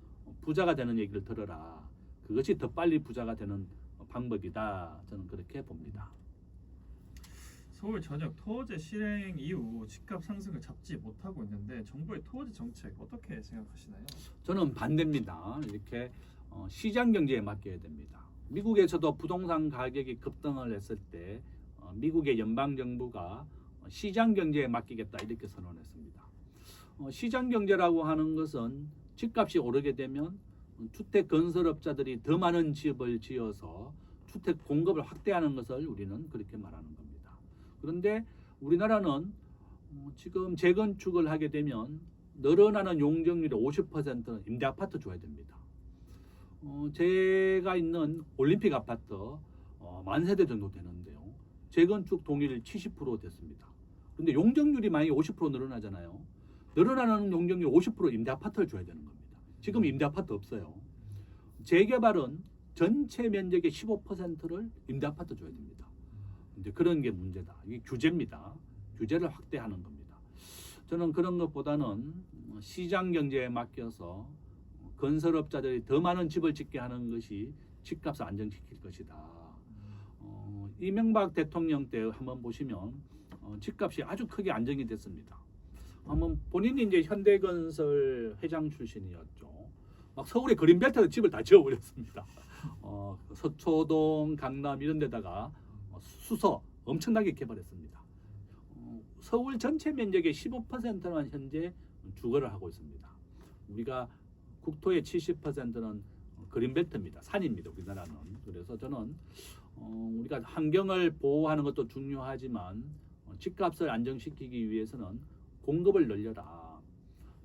부자가 되는 얘기를 들어라. 그것이 더 빨리 부자가 되는 방법이다. 저는 그렇게 봅니다. 서울 전역 토호제 실행 이후 집값 상승을 잡지 못하고 있는데 정부의 토호제 정책 어떻게 생각하시나요? 저는 반대입니다. 이렇게 시장 경제에 맡겨야 됩니다. 미국에서도 부동산 가격이 급등을 했을 때 미국의 연방 정부가 시장 경제에 맡기겠다 이렇게 선언했습니다. 시장 경제라고 하는 것은 집값이 오르게 되면 주택 건설업자들이 더 많은 집을 지어서 주택 공급을 확대하는 것을 우리는 그렇게 말하는 겁니다. 그런데 우리나라는 지금 재건축을 하게 되면 늘어나는 용적률의 50%는 임대 아파트 줘야 됩니다. 제가 있는 올림픽 아파트 만 세대 정도 되는데요. 재건축 동의율 70% 됐습니다. 그런데 용적률이 만약에 50% 늘어나잖아요. 늘어나는 용적률 50% 임대 아파트를 줘야 되는 겁니다. 지금 임대 아파트 없어요. 재개발은 전체 면적의 15%를 임대 아파트 줘야 됩니다. 이제 그런 게 문제다. 이게 규제입니다. 규제를 확대하는 겁니다. 저는 그런 것보다는 시장 경제에 맡겨서 건설업자들이 더 많은 집을 짓게 하는 것이 집값을 안정시킬 것이다. 이명박 대통령 때 한번 보시면 집값이 아주 크게 안정이 됐습니다. 한번 본인이 이제 현대건설 회장 출신이었죠. 막 서울의 그린벨트에서 집을 다 지어버렸습니다. 서초동, 강남 이런 데다가 수서 엄청나게 개발했습니다. 서울 전체 면적의 15%만 현재 주거를 하고 있습니다. 우리가 국토의 70%는 그린벨트입니다. 산입니다. 우리나라는. 그래서 저는 우리가 환경을 보호하는 것도 중요하지만 집값을 안정시키기 위해서는 공급을 늘려라.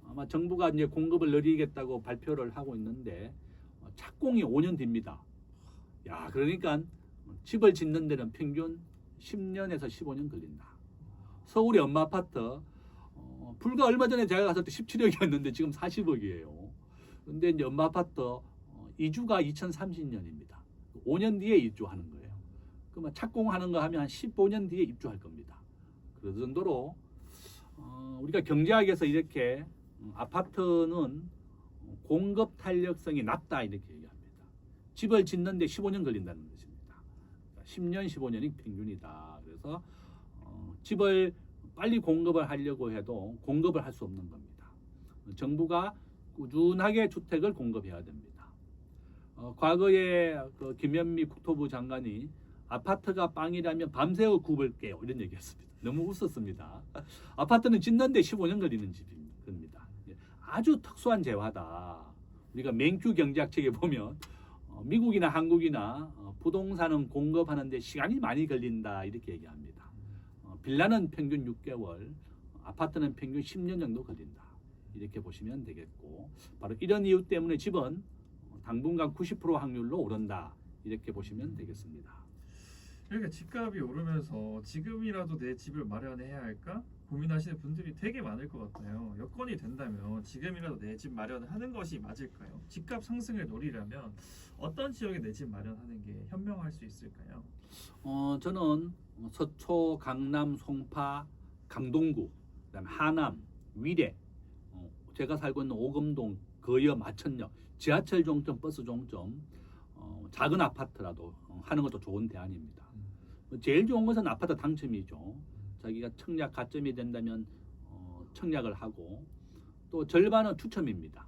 아마 정부가 이제 공급을 늘리겠다고 발표를 하고 있는데 착공이 5년 뒤입니다. 야, 그러니까 집을 짓는 데는 평균 10년에서 15년 걸린다. 서울의 엄마 아파트 불과 얼마 전에 제가 갔을 때 17억이었는데 지금 40억이에요. 근데 이제 엄마 아파트 이주가 2030년입니다. 5년 뒤에 입주하는 거예요. 그러면 착공하는 거 하면 한 15년 뒤에 입주할 겁니다. 그 정도로 우리가 경제학에서 이렇게 아파트는 공급 탄력성이 낮다 이렇게 얘기합니다. 집을 짓는데 15년 걸린다는 것입니다. 10년, 15년이 평균이다. 그래서 집을 빨리 공급을 하려고 해도 공급을 할 수 없는 겁니다. 정부가 꾸준하게 주택을 공급해야 됩니다. 과거에 그 김현미 국토부 장관이 아파트가 빵이라면 밤새워 굽을게요 이런 얘기했습니다. 너무 웃었습니다. 아파트는 짓는데 15년 걸리는 집입니다. 아주 특수한 재화다. 우리가 맹큐 경제학 책에 보면 미국이나 한국이나 부동산은 공급하는데 시간이 많이 걸린다 이렇게 얘기합니다. 빌라는 평균 6개월, 아파트는 평균 10년 정도 걸린다. 이렇게 보시면 되겠고 바로 이런 이유 때문에 집은 당분간 90% 확률로 오른다. 이렇게 보시면 되겠습니다. 이렇게 집값이 오르면서 지금이라도 내 집을 마련해야 할까 고민하시는 분들이 되게 많을 것 같아요. 여건이 된다면 지금이라도 내 집 마련하는 것이 맞을까요? 집값 상승을 노리려면 어떤 지역에 내 집 마련하는 게 현명할 수 있을까요? 저는 서초, 강남, 송파, 강동구, 그다음에 하남, 위례, 제가 살고 있는 오금동, 거여, 마천역, 지하철 종점, 버스 종점, 작은 아파트라도 하는 것도 좋은 대안입니다. 제일 좋은 것은 아파트 당첨이죠. 자기가 청약 가점이 된다면 청약을 하고 또 절반은 추첨입니다.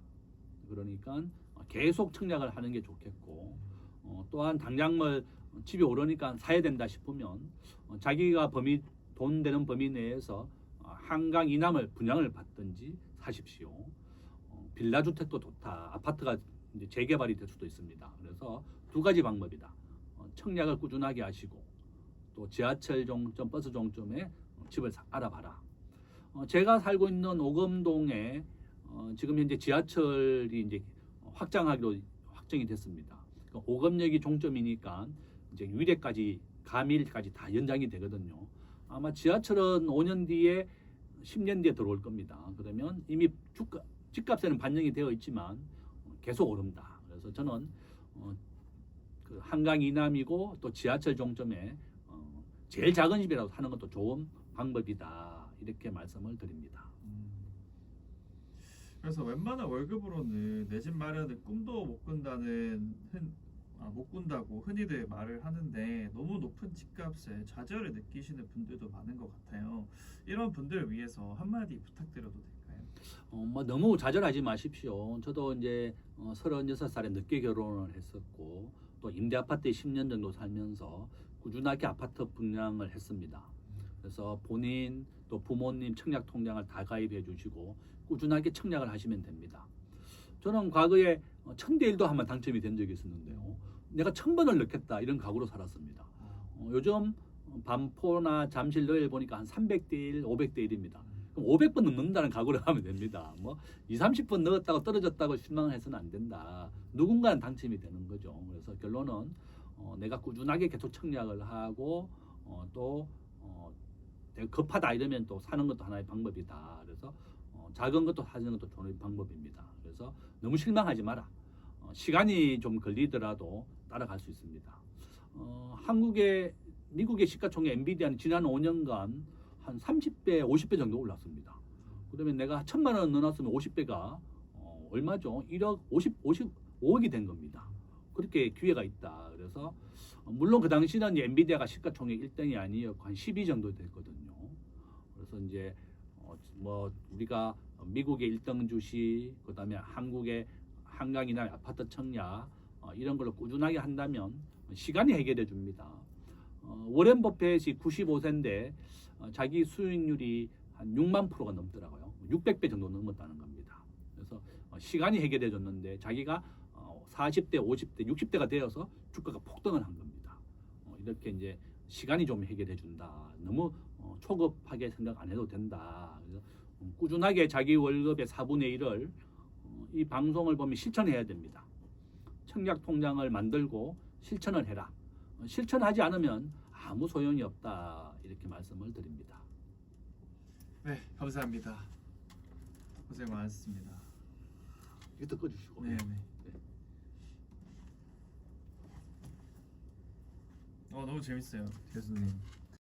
그러니까 계속 청약을 하는 게 좋겠고 또한 당장 뭐 집이 오르니까 사야 된다 싶으면 자기가 돈 되는 범위 내에서 한강 이남을 분양을 받든지 사십시오. 빌라 주택도 좋다. 아파트가 이제 재개발이 될 수도 있습니다. 그래서 두 가지 방법이다. 청약을 꾸준하게 하시고 또 지하철 종점, 버스 종점에 집을 알아봐라. 제가 살고 있는 오금동에 지금 현재 지하철이 이제 확정이 됐습니다. 그러니까 오금역이 종점이니까 이제 위례까지 가밀까지 다 연장이 되거든요. 아마 지하철은 5년 뒤에 10년 뒤에 들어올 겁니다. 그러면 이미 집값에는 반영이 되어 있지만 계속 오른다. 그래서 저는 그 한강 이남이고 또 지하철 종점에 제일 작은 집이라도 사는 것도 좋은 방법이다. 이렇게 말씀을 드립니다. 그래서 웬만한 월급으로는 내 집 마련은 꿈도 못 꾼다는 못 꾼다고 흔히들 말을 하는데 너무 높은 집값에 좌절을 느끼시는 분들도 많은 것 같아요. 이런 분들을 위해서 한마디 부탁드려도 될까요? 뭐 너무 좌절하지 마십시오. 저도 이제 36살에 늦게 결혼을 했었고 또 임대 아파트에 10년 정도 살면서 꾸준하게 아파트 분양을 했습니다. 그래서 본인 또 부모님 청약 통장을 다 가입해 주시고 꾸준하게 청약을 하시면 됩니다. 저는 과거에 1000대 1도 한번 당첨이 된 적이 있었는데요. 내가 1000번을 넣겠다 이런 각오로 살았습니다. 요즘 반포나 잠실 너일 보니까 한 300대 1, 500대 1입니다. 그럼 500번 넘는다는 각오를 하면 됩니다. 뭐 2, 30번 넣었다고 떨어졌다고 실망해서는 안 된다. 누군가는 당첨이 되는 거죠. 그래서 결론은 내가 꾸준하게 계속 청약을 하고 또 내가 급하다 이러면 또 사는 것도 하나의 방법이다. 그래서 작은 것도 사는 것도 좋은 방법입니다. 그래서 너무 실망하지 마라. 시간이 좀 걸리더라도 따라갈 수 있습니다. 미국의 시가총액 엔비디아는 지난 5년간 한 30배, 50배 정도 올랐습니다. 그러면 내가 1000만 원 넣어놨으면 50배가 얼마죠? 1억 55억이 된 겁니다. 그렇게 기회가 있다. 그래서 물론 그 당시는 엔비디아가 시가총액 1등이 아니었고 한 12 정도 됐거든요. 그래서 이제 뭐 우리가 미국의 1등 주식, 그다음에 한국의 한강이나 아파트 청약 이런 걸로 꾸준하게 한다면 시간이 해결해 줍니다. 워렌 버핏이 95세인데 자기 수익률이 한 6만 프로가 넘더라고요. 600배 정도 넘었다는 겁니다. 그래서 시간이 해결해 줬는데 자기가 40대, 50대, 60대가 되어서 주가가 폭등을 한 겁니다. 이렇게 이제 시간이 좀 해결해 준다. 너무 초급하게 생각 안 해도 된다. 그래서 꾸준하게 자기 월급의 4분의 1을 이 방송을 보면 실천해야 됩니다. 청약 통장을 만들고 실천을 해라. 실천하지 않으면 아무 소용이 없다. 이렇게 말씀을 드립니다. 네, 감사합니다. 고생 많으셨습니다. 이것도 꺼주시고. 네. 너무 재밌어요, 교수님.